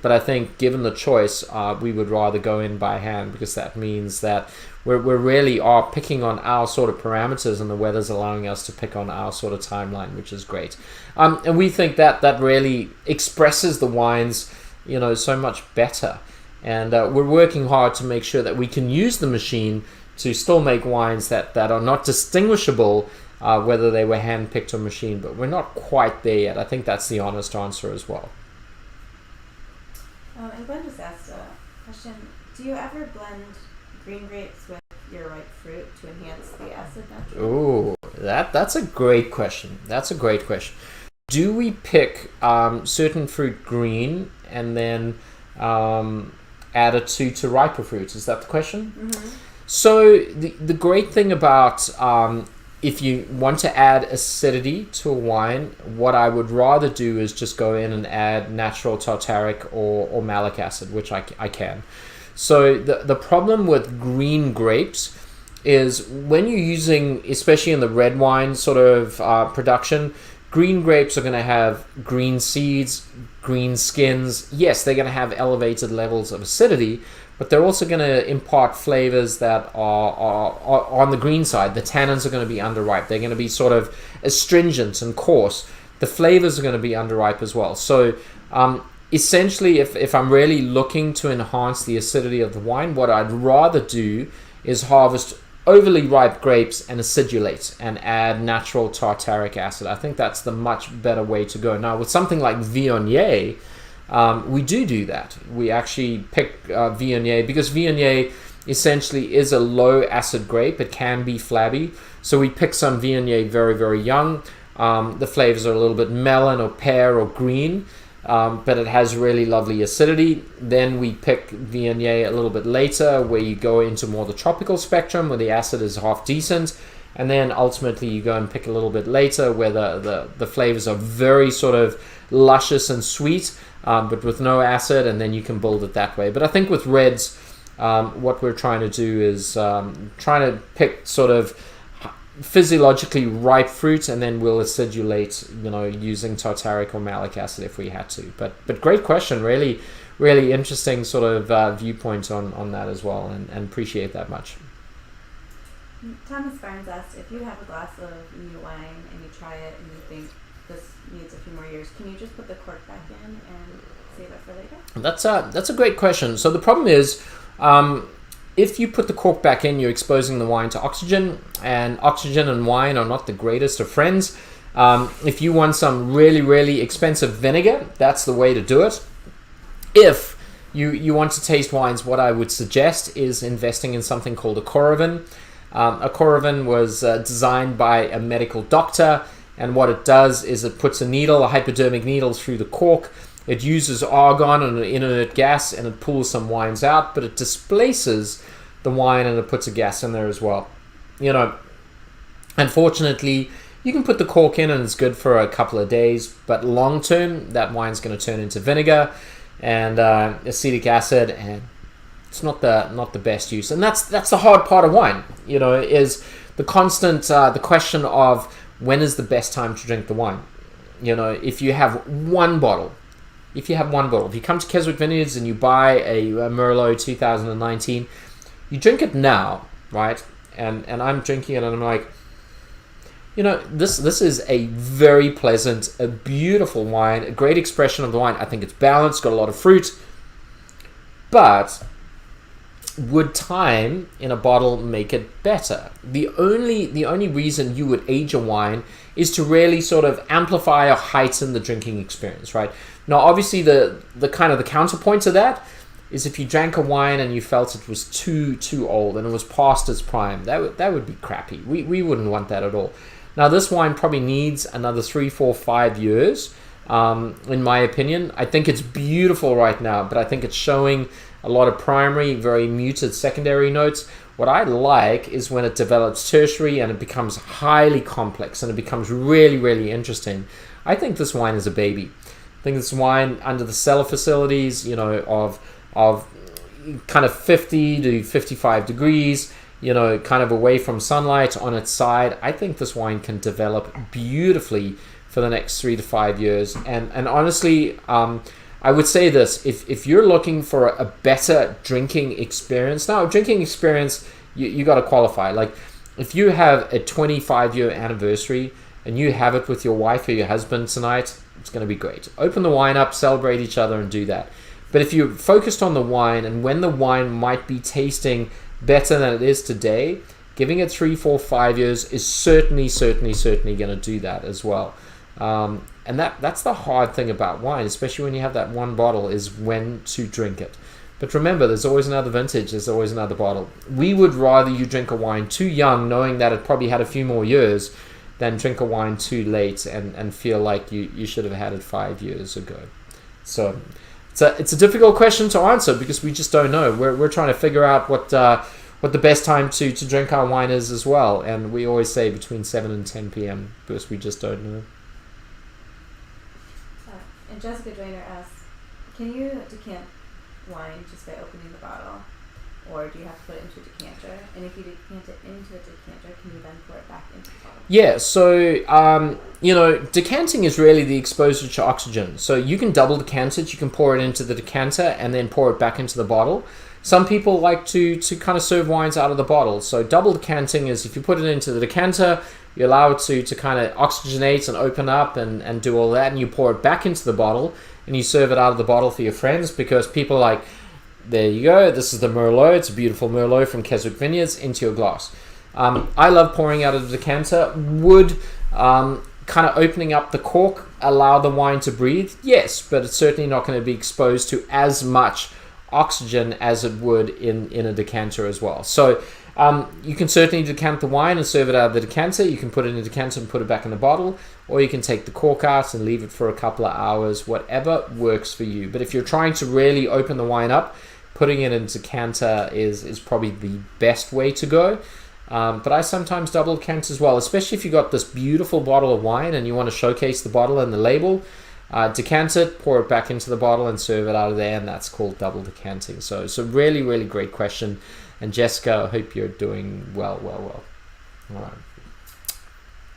But I think given the choice, we would rather go in by hand, because that means that we really are picking on our sort of parameters, and the weather's allowing us to pick on our sort of timeline, which is great. And we think that really expresses the wines, so much better. And we're working hard to make sure that we can use the machine to still make wines that are not distinguishable, whether they were hand-picked or machine, but we're not quite there yet. I think that's the honest answer as well. And Glenn just asked a question. Do you ever blend green grapes with your ripe fruit to enhance the acid naturally? Ooh, that's a great question. Do we pick certain fruit green and then add it to riper fruits? Is that the question? Mm-hmm. So the great thing about if you want to add acidity to a wine, what I would rather do is just go in and add natural tartaric or malic acid, which I can. So the problem with green grapes is when you're using, especially in the red wine sort of production, green grapes are going to have green seeds, green skins. Yes, they're going to have elevated levels of acidity, but they're also going to impart flavors that are on the green side. The tannins are going to be underripe. They're going to be sort of astringent and coarse. The flavors are going to be underripe as well. So essentially, if I'm really looking to enhance the acidity of the wine, what I'd rather do is harvest overly ripe grapes and acidulate and add natural tartaric acid. I think that's the much better way to go. Now, with something like Viognier, we do that. We actually pick Viognier because Viognier essentially is a low acid grape. It can be flabby. So we pick some Viognier very, very young. The flavors are a little bit melon or pear or green, but it has really lovely acidity. Then we pick Viognier a little bit later, where you go into more the tropical spectrum, where the acid is half decent. And then ultimately you go and pick a little bit later, where the flavors are very sort of luscious and sweet, but with no acid, and then you can build it that way. But I think with reds, what we're trying to do is trying to pick sort of physiologically ripe fruit, and then we'll acidulate, using tartaric or malic acid if we had to. But great question, really, really interesting sort of viewpoint on that as well, and appreciate that much. Thomas Barnes asked, if you have a glass of new wine and you try it and you think this needs a few more years, can you just put the cork back in and save it for later? That's a great question. So the problem is, if you put the cork back in, you're exposing the wine to oxygen, and oxygen and wine are not the greatest of friends. If you want some really, really expensive vinegar, that's the way to do it. If you want to taste wines, what I would suggest is investing in something called a Coravin. A Coravin was designed by a medical doctor, and what it does is it puts a hypodermic needle through the cork. It uses argon and an inert gas, and it pulls some wines out, but it displaces the wine and it puts a gas in there as well. Unfortunately, you can put the cork in and it's good for a couple of days, but long term, that wine's going to turn into vinegar and acetic acid, and it's not the best use. And that's the hard part of wine, is the constant the question of when is the best time to drink the wine. If you have one bottle, if you come to Keswick Vineyards and you buy a Merlot 2019, you drink it now, right? And I'm drinking it and I'm like, this is a very pleasant, a beautiful wine, a great expression of the wine. I think it's balanced, got a lot of fruit, but would time in a bottle make it better? The only reason you would age a wine is to really sort of amplify or heighten the drinking experience, right? Now, obviously, the kind of the counterpoint to that is if you drank a wine and you felt it was too old and it was past its prime, that would be crappy. We wouldn't want that at all. Now, this wine probably needs another 3, 4, 5 years, in my opinion. I think it's beautiful right now, but I think it's showing a lot of primary, very muted secondary notes. What I like is when it develops tertiary and it becomes highly complex and it becomes really, really interesting. I think this wine is a baby. I think this wine under the cellar facilities, of kind of 50 to 55 degrees, kind of away from sunlight on its side. I think this wine can develop beautifully for the next 3 to 5 years. And honestly, I would say this, if you're looking for a better drinking experience, now drinking experience, you got to qualify. Like if you have a 25-year anniversary and you have it with your wife or your husband tonight, it's going to be great. Open the wine up, celebrate each other and do that. But if you're focused on the wine and when the wine might be tasting better than it is today, giving it 3, 4, 5 years is certainly going to do that as well. And that's the hard thing about wine, especially when you have that one bottle, is when to drink it. But remember, there's always another vintage, there's always another bottle. We would rather you drink a wine too young, knowing that it probably had a few more years, than drink a wine too late and feel like you should have had it 5 years ago. So it's a difficult question to answer because we just don't know. We're trying to figure out what the best time to drink our wine is as well. And we always say between 7 and 10 p.m. because we just don't know. And Jessica Drainer asks, can you decant wine just by opening the bottle? Or do you have to put it into a decanter? And if you decant it into a decanter, can you then pour it back into the bottle? Yeah, so, decanting is really the exposure to oxygen. So you can double decant it, you can pour it into the decanter and then pour it back into the bottle. Some people like to kind of serve wines out of the bottle. So double decanting is if you put it into the decanter, you allow it to kind of oxygenate and open up and do all that, and you pour it back into the bottle and you serve it out of the bottle for your friends because people like, there you go, this is the Merlot, it's a beautiful Merlot from Keswick Vineyards, into your glass. I love pouring out of the decanter. Would kind of opening up the cork allow the wine to breathe? Yes, but it's certainly not going to be exposed to as much oxygen as it would in a decanter as well. So you can certainly decant the wine and serve it out of the decanter. You can put it in a decanter and put it back in the bottle, or you can take the cork out and leave it for a couple of hours, whatever works for you. But if you're trying to really open the wine up, putting it in a decanter is probably the best way to go. But I sometimes double decant as well, especially if you got this beautiful bottle of wine and you want to showcase the bottle and the label. Decant it, pour it back into the bottle and serve it out of there, and that's called double decanting. So it's a really, really great question. And Jessica, I hope you're doing well. All right.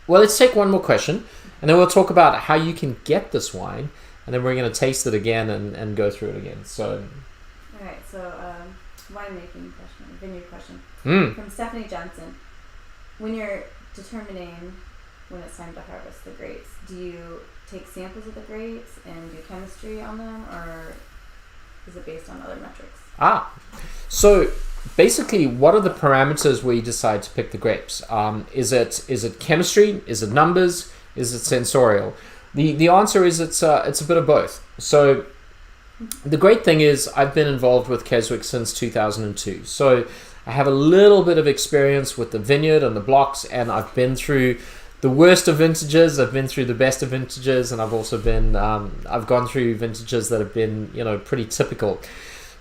Well, let's take one more question, and then we'll talk about how you can get this wine, and then we're going to taste it again and go through it again. So, all right. So, winemaking question, vineyard question from Stephanie Johnson. When you're determining when it's time to harvest the grapes, do you take samples of the grapes and do chemistry on them, or is it based on other metrics? So basically, what are the parameters where you decide to pick the grapes? Is it chemistry? Is it numbers? Is it sensorial? The answer is it's a bit of both. So the great thing is I've been involved with Keswick since 2002. So I have a little bit of experience with the vineyard and the blocks, and I've been through the worst of vintages, I've been through the best of vintages, and I've also been I've gone through vintages that have been pretty typical.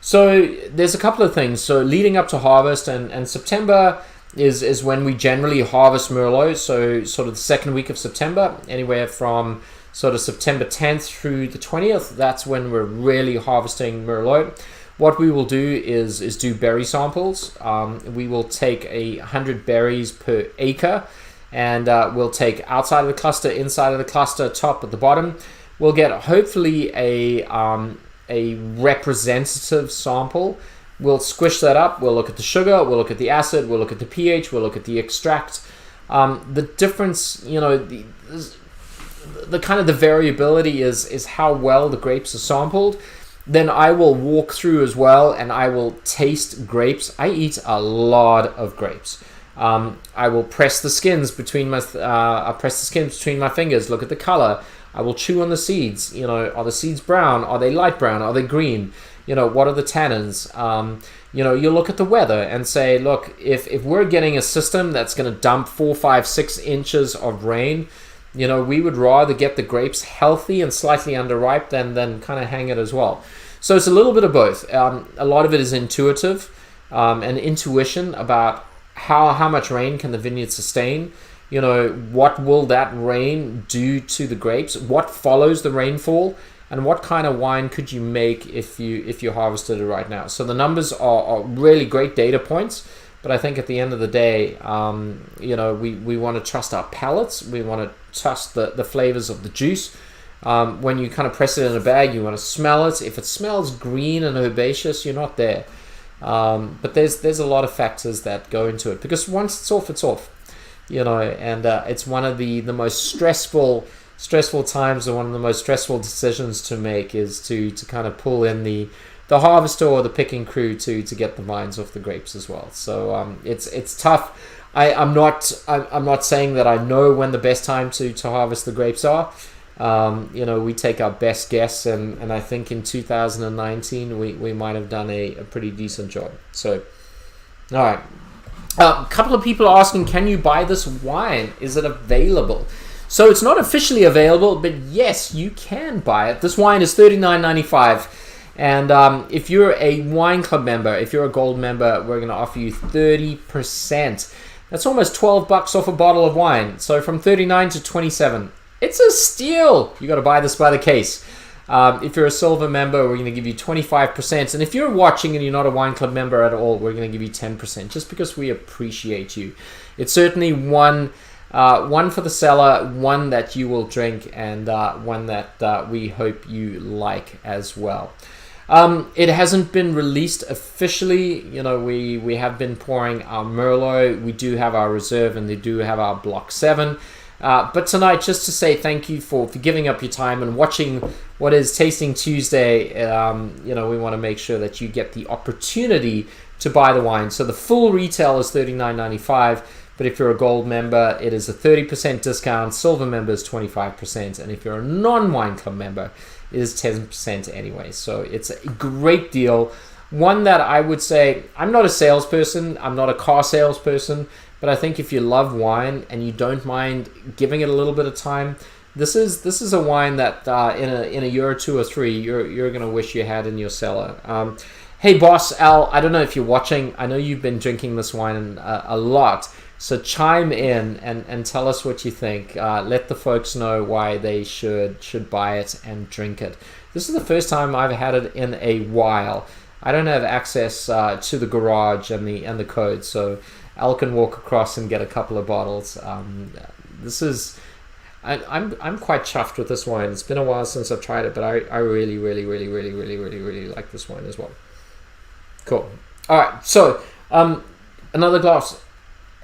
So there's a couple of things. So leading up to harvest, and September is when we generally harvest Merlot. So sort of the second week of September, anywhere from sort of September 10th through the 20th, that's when we're really harvesting Merlot. What we will do is do berry samples. We will take 100 berries per acre, and we'll take outside of the cluster, inside of the cluster, top at the bottom. We'll get hopefully a representative sample. We'll squish that up. We'll look at the sugar. We'll look at the acid. We'll look at the pH. We'll look at the extract. The difference, the kind of the variability is how well the grapes are sampled. Then I will walk through as well, and I will taste grapes. I eat a lot of grapes. I will press the skins between my fingers. Look at the color. I will chew on the seeds. Are the seeds brown? Are they light brown? Are they green? What are the tannins? You look at the weather and say, look, if we're getting a system that's going to dump 4, 5, 6 inches of rain, we would rather get the grapes healthy and slightly underripe than kind of hang it as well. So it's a little bit of both. A lot of it is intuitive and intuition about how much rain can the vineyard sustain. What will that rain do to the grapes? What follows the rainfall? And what kind of wine could you make if you harvested it right now? So the numbers are really great data points, but I think at the end of the day, we want to trust our palates. We want to trust the flavors of the juice. When you kind of press it in a bag, you want to smell it. If it smells green and herbaceous, you're not there. But there's a lot of factors that go into it, because once it's off, it's off. And it's one of the most stressful times, or one of the most stressful decisions to make, is to kind of pull in the harvester or the picking crew to get the vines off the grapes as well. So it's tough. I'm not saying that I know when the best time to harvest the grapes are. We take our best guess, and I think in 2019 we might have done a pretty decent job. So, all right. A couple of people are asking, can you buy this wine? Is it available? So it's not officially available, but yes, you can buy it. This wine is $39.95. And if you're a wine club member, if you're a gold member, we're going to offer you 30%. That's almost $12 off a bottle of wine. So from 39 to 27. It's a steal. You got to buy this by the case. If you're a silver member, we're going to give you 25%. And if you're watching and you're not a wine club member at all, we're going to give you 10%, just because we appreciate you. It's certainly one for the cellar, one that you will drink, and one that we hope you like as well. It hasn't been released officially. We have been pouring our Merlot. We do have our Reserve, and they do have our Block 7. But tonight, just to say thank you for giving up your time and watching what is Tasting Tuesday. We want to make sure that you get the opportunity to buy the wine. So the full retail is $39.95, but if you're a gold member, it is a 30% discount. Silver member is 25%, and if you're a non-wine club member, it is 10% anyway. So it's a great deal. One that I would say, I'm not a salesperson, I'm not a car salesperson, but I think if you love wine and you don't mind giving it a little bit of time, this is a wine that in a year or two or three, you're gonna wish you had in your cellar. Hey boss Al, I don't know if you're watching. I know you've been drinking this wine a lot, so chime in and tell us what you think. Let the folks know why they should buy it and drink it. This is the first time I've had it in a while. I don't have access to the garage and the code, so Al can walk across and get a couple of bottles. I'm quite chuffed with this wine. It's been a while since I've tried it, but I really, really, really, really, really, really, really like this wine as well. Cool. All right, so another glass.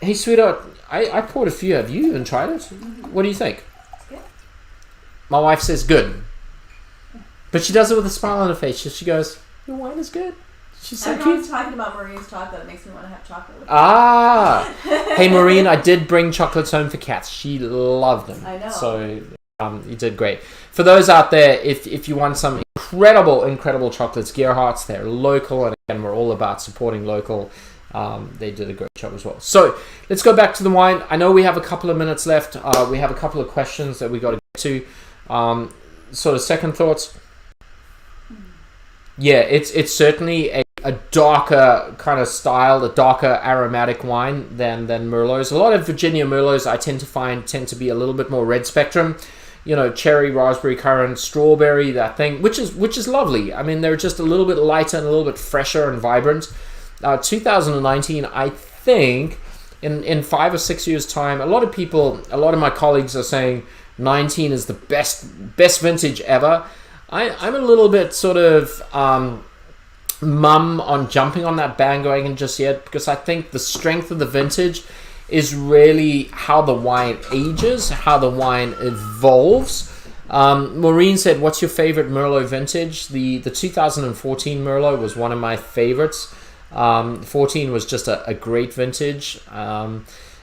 Hey, sweetheart, I poured a few. Have you even tried it? What do you think? It's good. My wife says good, but she does it with a smile on her face. She goes, "Your wine is good." She's so cute. Everyone's talking about Maureen's chocolate. It makes me want to have chocolate with Hey Maureen, I did bring chocolates home for Cats. She loved them. I know. So you did great. For those out there, if you want some incredible chocolates, Gerhardt's, they're local, and again, we're all about supporting local. They did a great job as well. So let's go back to the wine. I know we have a couple of minutes left. We have a couple of questions that we got to get to. Sort of second thoughts. Yeah, it's certainly a darker kind of style, a darker aromatic wine than Merlots. A lot of Virginia Merlots I tend to be a little bit more red spectrum. Cherry, raspberry, currant, strawberry, that thing, which is lovely. I mean, they're just a little bit lighter and a little bit fresher and vibrant. 2019, I think, in 5 or 6 years' time, a lot of my colleagues are saying 19 is the best vintage ever. I'm a little bit sort of mum on jumping on that bandwagon just yet, because I think the strength of the vintage is really how the wine ages, how the wine evolves. Maureen said, what's your favorite Merlot vintage? The 2014 Merlot was one of my favorites. 14 was just a great vintage.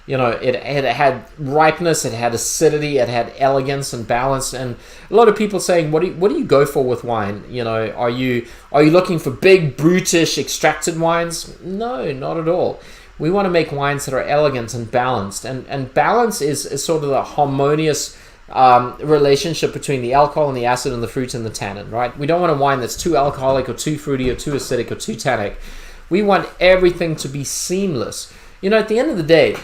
It had ripeness, it had acidity, it had elegance and balance. And a lot of people saying, what do you go for with wine? Are you looking for big, brutish, extracted wines? No, not at all. We want to make wines that are elegant and balanced. And balance is sort of the harmonious relationship between the alcohol and the acid and the fruit and the tannin, right? We don't want a wine that's too alcoholic or too fruity or too acidic or too tannic. We want everything to be seamless. At the end of the day,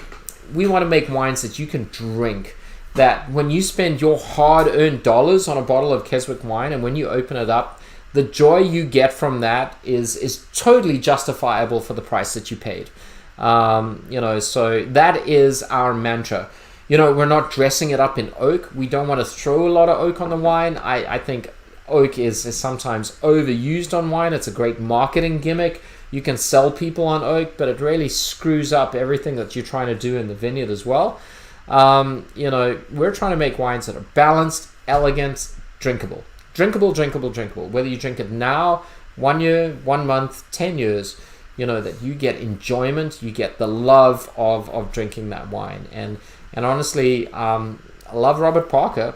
we want to make wines that you can drink, that when you spend your hard-earned dollars on a bottle of Keswick wine and when you open it up, the joy you get from that is totally justifiable for the price that you paid. So that is our mantra. We're not dressing it up in oak. We don't want to throw a lot of oak on the wine. I think oak is sometimes overused on wine. It's a great marketing gimmick. You can sell people on oak, but it really screws up everything that you're trying to do in the vineyard as well. We're trying to make wines that are balanced, elegant, drinkable. Drinkable. Whether you drink it now, 1 year, 1 month, 10 years, that you get enjoyment, you get the love of drinking that wine. And honestly, I love Robert Parker.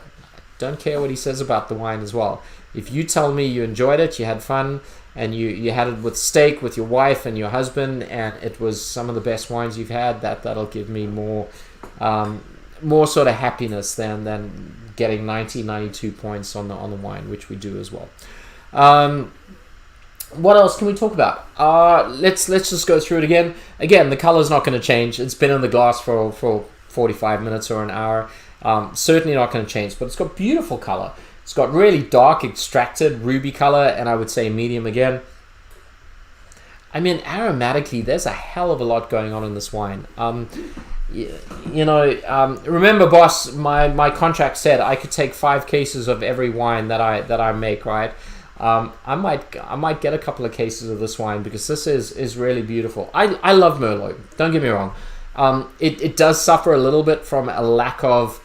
Don't care what he says about the wine as well. If you tell me you enjoyed it, you had fun, and you had it with steak with your wife and your husband, and it was some of the best wines you've had, that'll give me more sort of happiness than getting 92 points on the wine, which we do as well. What else can we talk about? Let's just go through it again. Again, the color's not going to change. It's been in the glass for 45 minutes or an hour. Certainly not going to change, but it's got beautiful color. It's got really dark extracted ruby color, and I would say medium again. Aromatically, there's a hell of a lot going on in this wine. Remember, boss, my contract said I could take 5 cases of every wine that I make, right? I might get a couple of cases of this wine because this is really beautiful. I love Merlot. Don't get me wrong. It does suffer a little bit from a lack of,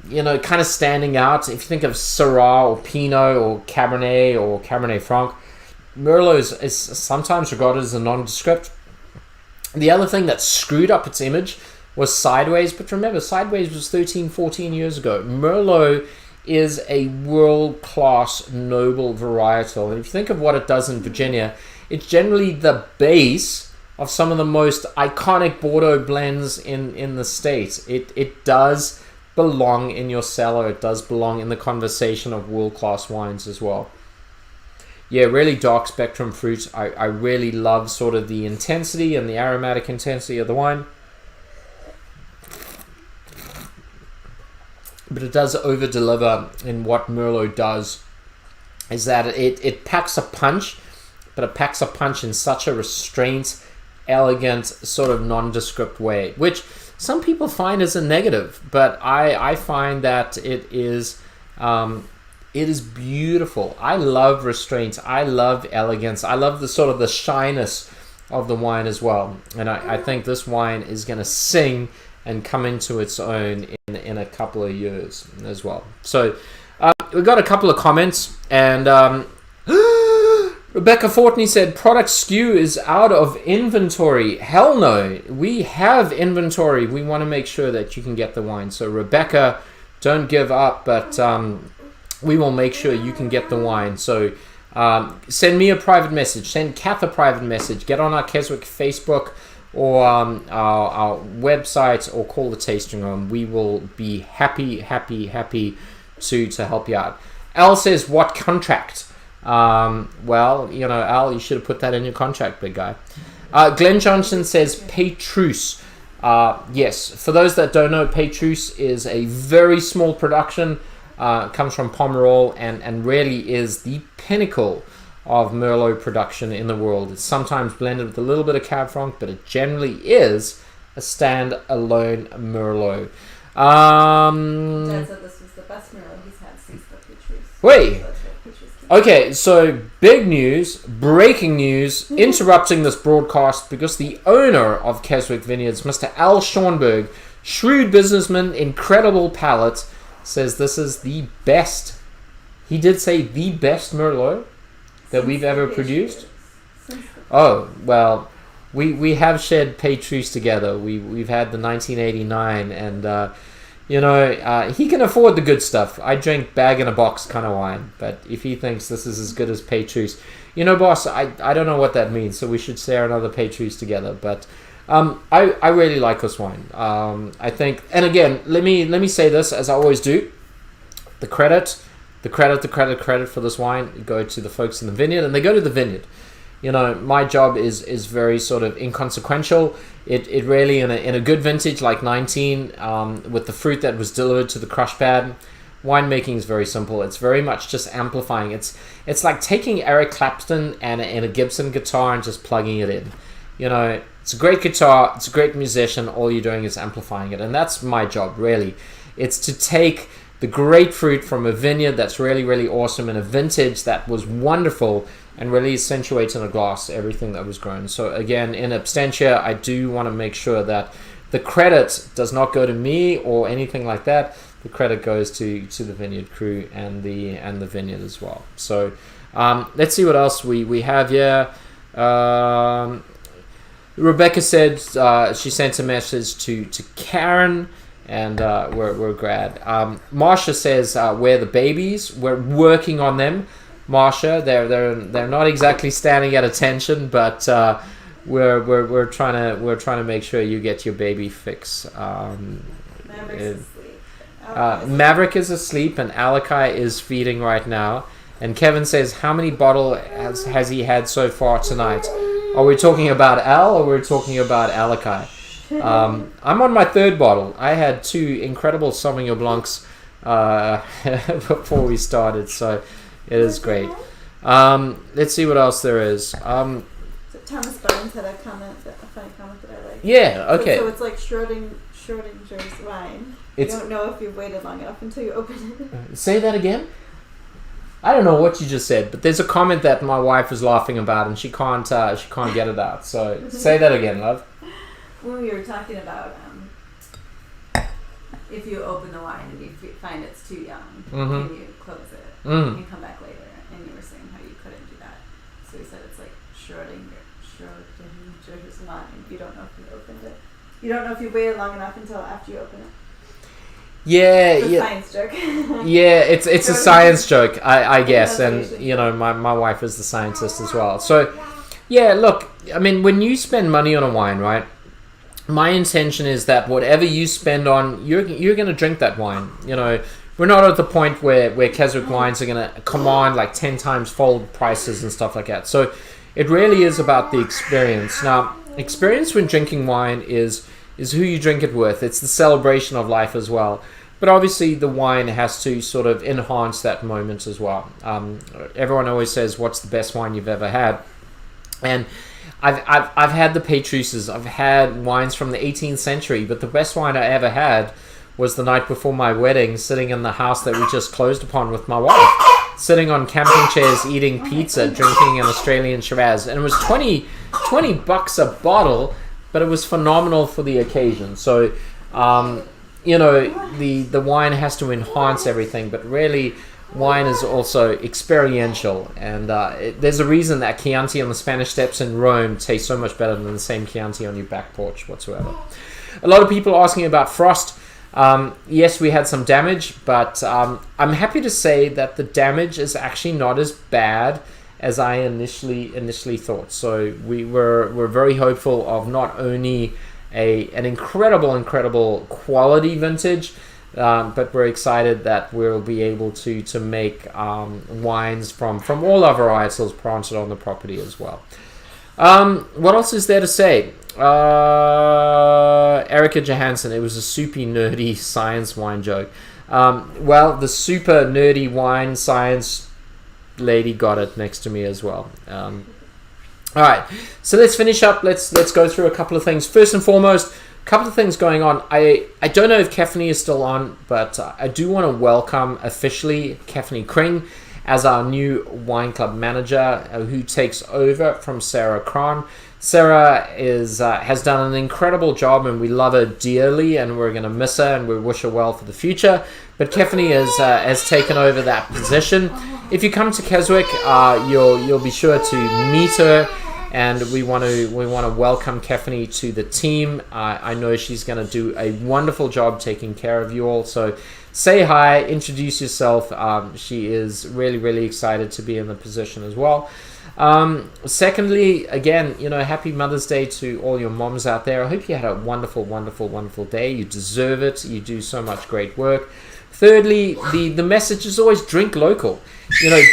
kind of standing out. If you think of Syrah or Pinot or Cabernet Franc, Merlot is sometimes regarded as a nondescript. The other thing that screwed up its image was Sideways, but remember, Sideways was 13, 14 years ago. Merlot is a world-class noble varietal. And if you think of what it does in Virginia, it's generally the base of some of the most iconic Bordeaux blends in the States. It does belong in your cellar. It does belong in the conversation of world-class wines as well. Yeah, really dark spectrum fruits. I really love sort of the intensity and the aromatic intensity of the wine. But it does over-deliver in what Merlot does, is that it packs a punch, but it packs a punch in such a restrained, elegant, sort of nondescript way, which some people find as a negative, but I find that it is beautiful. I love restraint. I love elegance. I love the sort of the shyness of the wine as well. And I think this wine is going to sing and come into its own in a couple of years as well. So we got a couple of comments, and Rebecca Fortney said product SKU is out of inventory. Hell no, we have inventory. We want to make sure that you can get the wine. So Rebecca, don't give up, but we will make sure you can get the wine. So send me a private message, send Kath a private message, get on our Keswick Facebook or our website, or call the tasting room. We will be happy to help you out. Al says, what contract? Well, Al, you should have put that in your contract, big guy. Glenn Johnson says Petrus. Yes, for those that don't know, Petrus is a very small production, comes from Pomerol, and really is the pinnacle of Merlot production in the world. It's sometimes blended with a little bit of Cab Franc, but it generally is a stand-alone Merlot. Dad said this was the best Merlot he's had since the Petrus. Wait. Okay, so big news, breaking news, interrupting this broadcast because the owner of Keswick Vineyards, Mr. Al Schonberg, shrewd businessman, incredible palate, says this is the best. He did say the best Merlot that we've ever produced. Oh, well, we have shared Petrus together. We've had the 1989, and he can afford the good stuff. I drink bag-in-a-box kind of wine, but if he thinks this is as good as Petrus, boss, I don't know what that means, so we should share another Petrus together. But I really like this wine. I think, and again, let me say this, as I always do. the credit for this wine go to the folks in the vineyard, and they go to the vineyard. You know, my job is very sort of inconsequential. It really, in a good vintage like 19, with the fruit that was delivered to the crush pad, winemaking is very simple. It's very much just amplifying. It's like taking Eric Clapton and a Gibson guitar and just plugging it in. You know, it's a great guitar, it's a great musician, all you're doing is amplifying it. And that's my job, really. It's to take the great fruit from a vineyard that's really, really awesome, and a vintage that was wonderful, and really accentuate in a glass everything that was grown. So again, in absentia, I do want to make sure that the credit does not go to me or anything like that. The credit goes to the vineyard crew and the vineyard as well. So let's see what else we have here. Rebecca said she sent a message to Karen, and we're glad. Marsha says, "Where the babies? We're working on them." Marsha, they're not exactly standing at attention, but we're trying to make sure you get your baby fix. Maverick is asleep and Alakai is feeding right now. And Kevin says, how many bottles has he had so far tonight? Are we talking about Al or we're talking about Alakai? I'm on my third bottle. I had 2 incredible Sauvignon Blancs before we started, so it is great. Let's see what else there is. So Thomas Bones had a funny comment that I like. Yeah, okay. So it's like Schrodinger's wine. You don't know if you've waited long enough until you open it. Say that again? I don't know what you just said, but there's a comment that my wife is laughing about, and she can't get it out. So say that again, love. When we were talking about if you open the wine and you find it's too young, and you close it and come back later, and you were saying how you couldn't do that. So we said it's like Schrodinger's wine. You don't know if you opened it. You don't know if you waited long enough until after you open it. Yeah, it's a science joke. Yeah, it's a science joke, I guess, and you know, my wife is the scientist as well. So, yeah, look, I mean, when you spend money on a wine, right? My intention is that whatever you spend on, you're going to drink that wine. You know, we're not at the point where Keswick wines are going to command like 10 times fold prices and stuff like that. So, it really is about the experience. Now, experience when drinking wine is who you drink it with. It's the celebration of life as well. But obviously the wine has to sort of enhance that moment as well. Everyone always says, what's the best wine you've ever had? And I've had the Pétrusses. I've had wines from the 18th century, but the best wine I ever had was the night before my wedding, sitting in the house that we just closed upon with my wife, sitting on camping chairs, eating pizza, drinking an Australian Shiraz. And it was $20 a bottle, but it was phenomenal for the occasion. So, you know, the wine has to enhance everything, but really, wine is also experiential. And there's a reason that Chianti on the Spanish Steps in Rome tastes so much better than the same Chianti on your back porch whatsoever. A lot of people asking about frost. Yes, we had some damage, but I'm happy to say that the damage is actually not as bad as I initially thought. So we're very hopeful of not only an incredible quality vintage, but we're excited that we'll be able to make wines from all our varietals planted on the property as well. What else is there to say? Erica Johansson, it was a soupy nerdy science wine joke. Well, the super nerdy wine science lady got it next to me as well. All right, so let's finish up. Let's go through a couple of things. First and foremost, a couple of things going on. I don't know if Kefni is still on, but I do want to welcome officially Kefni Kring as our new wine club manager, who takes over from Sarah Cron. Sarah has done an incredible job, and we love her dearly, and we're going to miss her, and we wish her well for the future. But Kefni has taken over that position. If you come to Keswick, you'll be sure to meet her, and we want to welcome Kefni to the team. I know she's going to do a wonderful job taking care of you all. So say hi, introduce yourself. She is really excited to be in the position as well. Secondly, again, happy Mother's Day to all your moms out there. I hope you had a wonderful day. You deserve it. You do so much great work. Thirdly, the message is always drink local. Drink.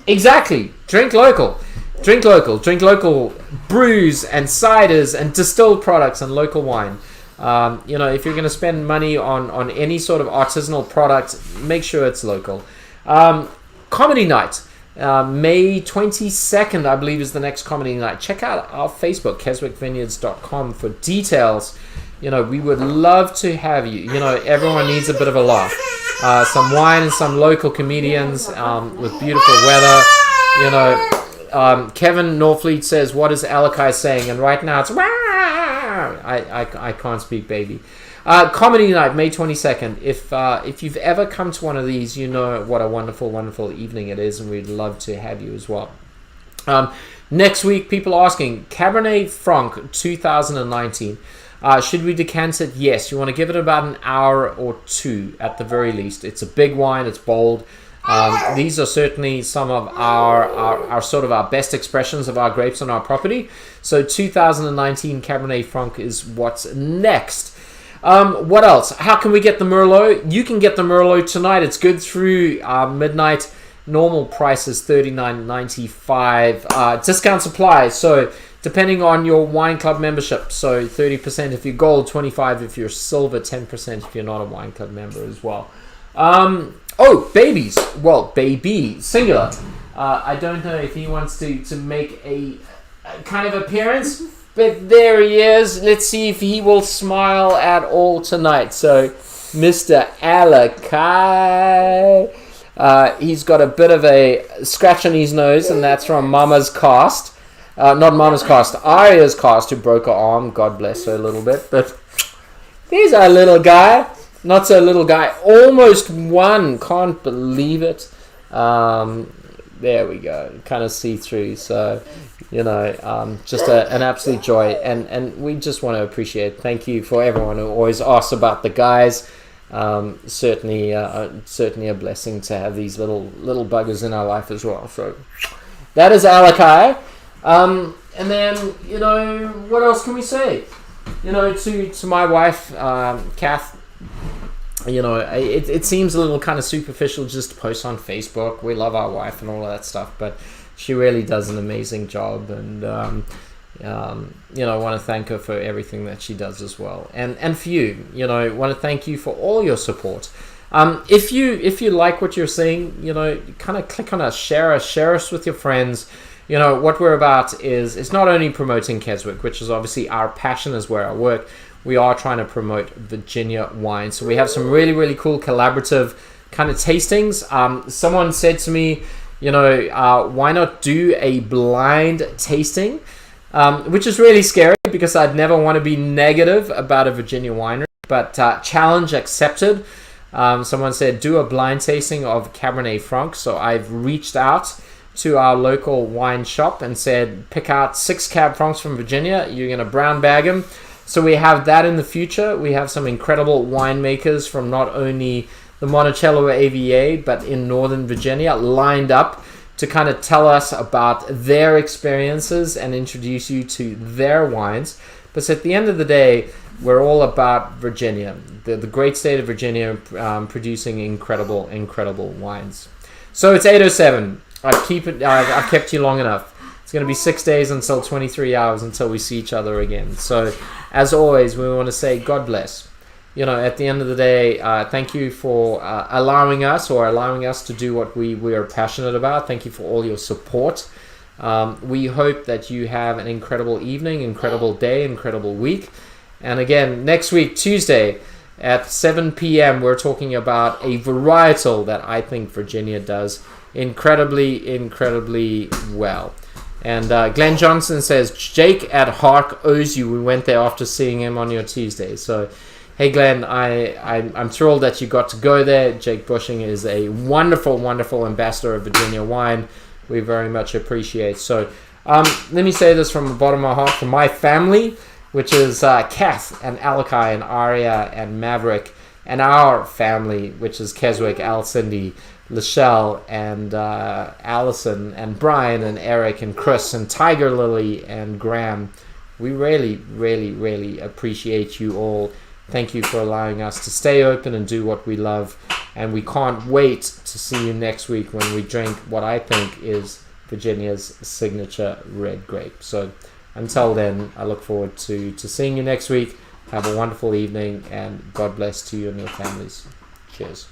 Exactly. Drink local. Drink local. Drink local brews and ciders and distilled products and local wine. If you're going to spend money on any sort of artisanal product, make sure it's local. Comedy night. May 22nd, I believe, is the next comedy night. Check out our Facebook, keswickvineyards.com, for details. We would love to have you. Everyone needs a bit of a laugh. Some wine and some local comedians with beautiful weather. Kevin Norfleet says, "What is Alakai saying?" And right now it's I can't speak, baby. Comedy night, May 22nd. If you've ever come to one of these, you know what a wonderful, wonderful evening it is, and we'd love to have you as well. Next week, people asking, Cabernet Franc 2019. Should we decant it? Yes. You want to give it about an hour or two at the very least. It's a big wine. It's bold. These are certainly some of our sort of our best expressions of our grapes on our property. So 2019 Cabernet Franc is what's next. What else? How can we get the Merlot? You can get the Merlot tonight. It's good through midnight. Normal price is $39.95. Discount supply. So depending on your wine club membership. So 30% if you're gold, 25% if you're silver, 10% if you're not a wine club member as well. Babies. Well, baby, singular. I don't know if he wants to make a kind of appearance, but there he is. Let's see if he will smile at all tonight. So, Mr. Alakai. He's got a bit of a scratch on his nose, and that's from Mama's cast. Not Mama's cast, Aria's cast, who broke her arm. God bless her a little bit. But here's our little guy. Not so little guy. Almost won. Can't believe it. There we go. Kind of see-through. So, just an absolute joy. And we just want to appreciate. Thank you for everyone who always asks about the guys. Certainly a blessing to have these little buggers in our life as well. So that is Alakai. And then, what else can we say? To my wife, Kath, it seems a little kind of superficial just to post on Facebook. We love our wife and all of that stuff, but she really does an amazing job, and I want to thank her for everything that she does as well. And for you, I want to thank you for all your support. If you like what you're seeing, kind of click on us, share us with your friends. What we're about is not only promoting Keswick, which is obviously our passion, is where I work. We are trying to promote Virginia wine. So we have some really, really cool collaborative kind of tastings. Someone said to me, why not do a blind tasting? Which is really scary because I'd never want to be negative about a Virginia winery. But challenge accepted. Someone said, do a blind tasting of Cabernet Franc. So I've reached out to our local wine shop and said, pick out 6 Cab Francs from Virginia. You're going to brown bag them. So we have that in the future. We have some incredible winemakers from not only the Monticello AVA, but in Northern Virginia, lined up to kind of tell us about their experiences and introduce you to their wines. But at the end of the day, we're all about Virginia, the great state of Virginia, producing incredible, incredible wines. So it's 8:07. I've kept you long enough. It's going to be 6 days until 23 hours until we see each other again. So, as always, we want to say God bless. At the end of the day, thank you for allowing us to do what we are passionate about. Thank you for all your support. We hope that you have an incredible evening, incredible day, incredible week. And again, next week, Tuesday, at 7 p.m., we're talking about a varietal that I think Virginia does incredibly, incredibly well. And Glenn Johnson says, Jake at Hark owes you. We went there after seeing him on your Tuesday. So, hey, Glenn, I'm thrilled that you got to go there. Jake Bushing is a wonderful, wonderful ambassador of Virginia wine. We very much appreciate. So, let me say this from the bottom of my heart. From my family, which is Kath and Alakai and Aria and Maverick, and our family, which is Keswick, Al, Cindy, Lachelle, and Allison, and Brian, and Eric, and Chris, and Tiger Lily, and Graham. We really, really, really appreciate you all Thank you for allowing us to stay open and do what we love. And we can't wait to see you next week when we drink what I think is Virginia's signature red grape. So until then, I look forward to seeing you next week. Have a wonderful evening, and God bless to you and your families. Cheers.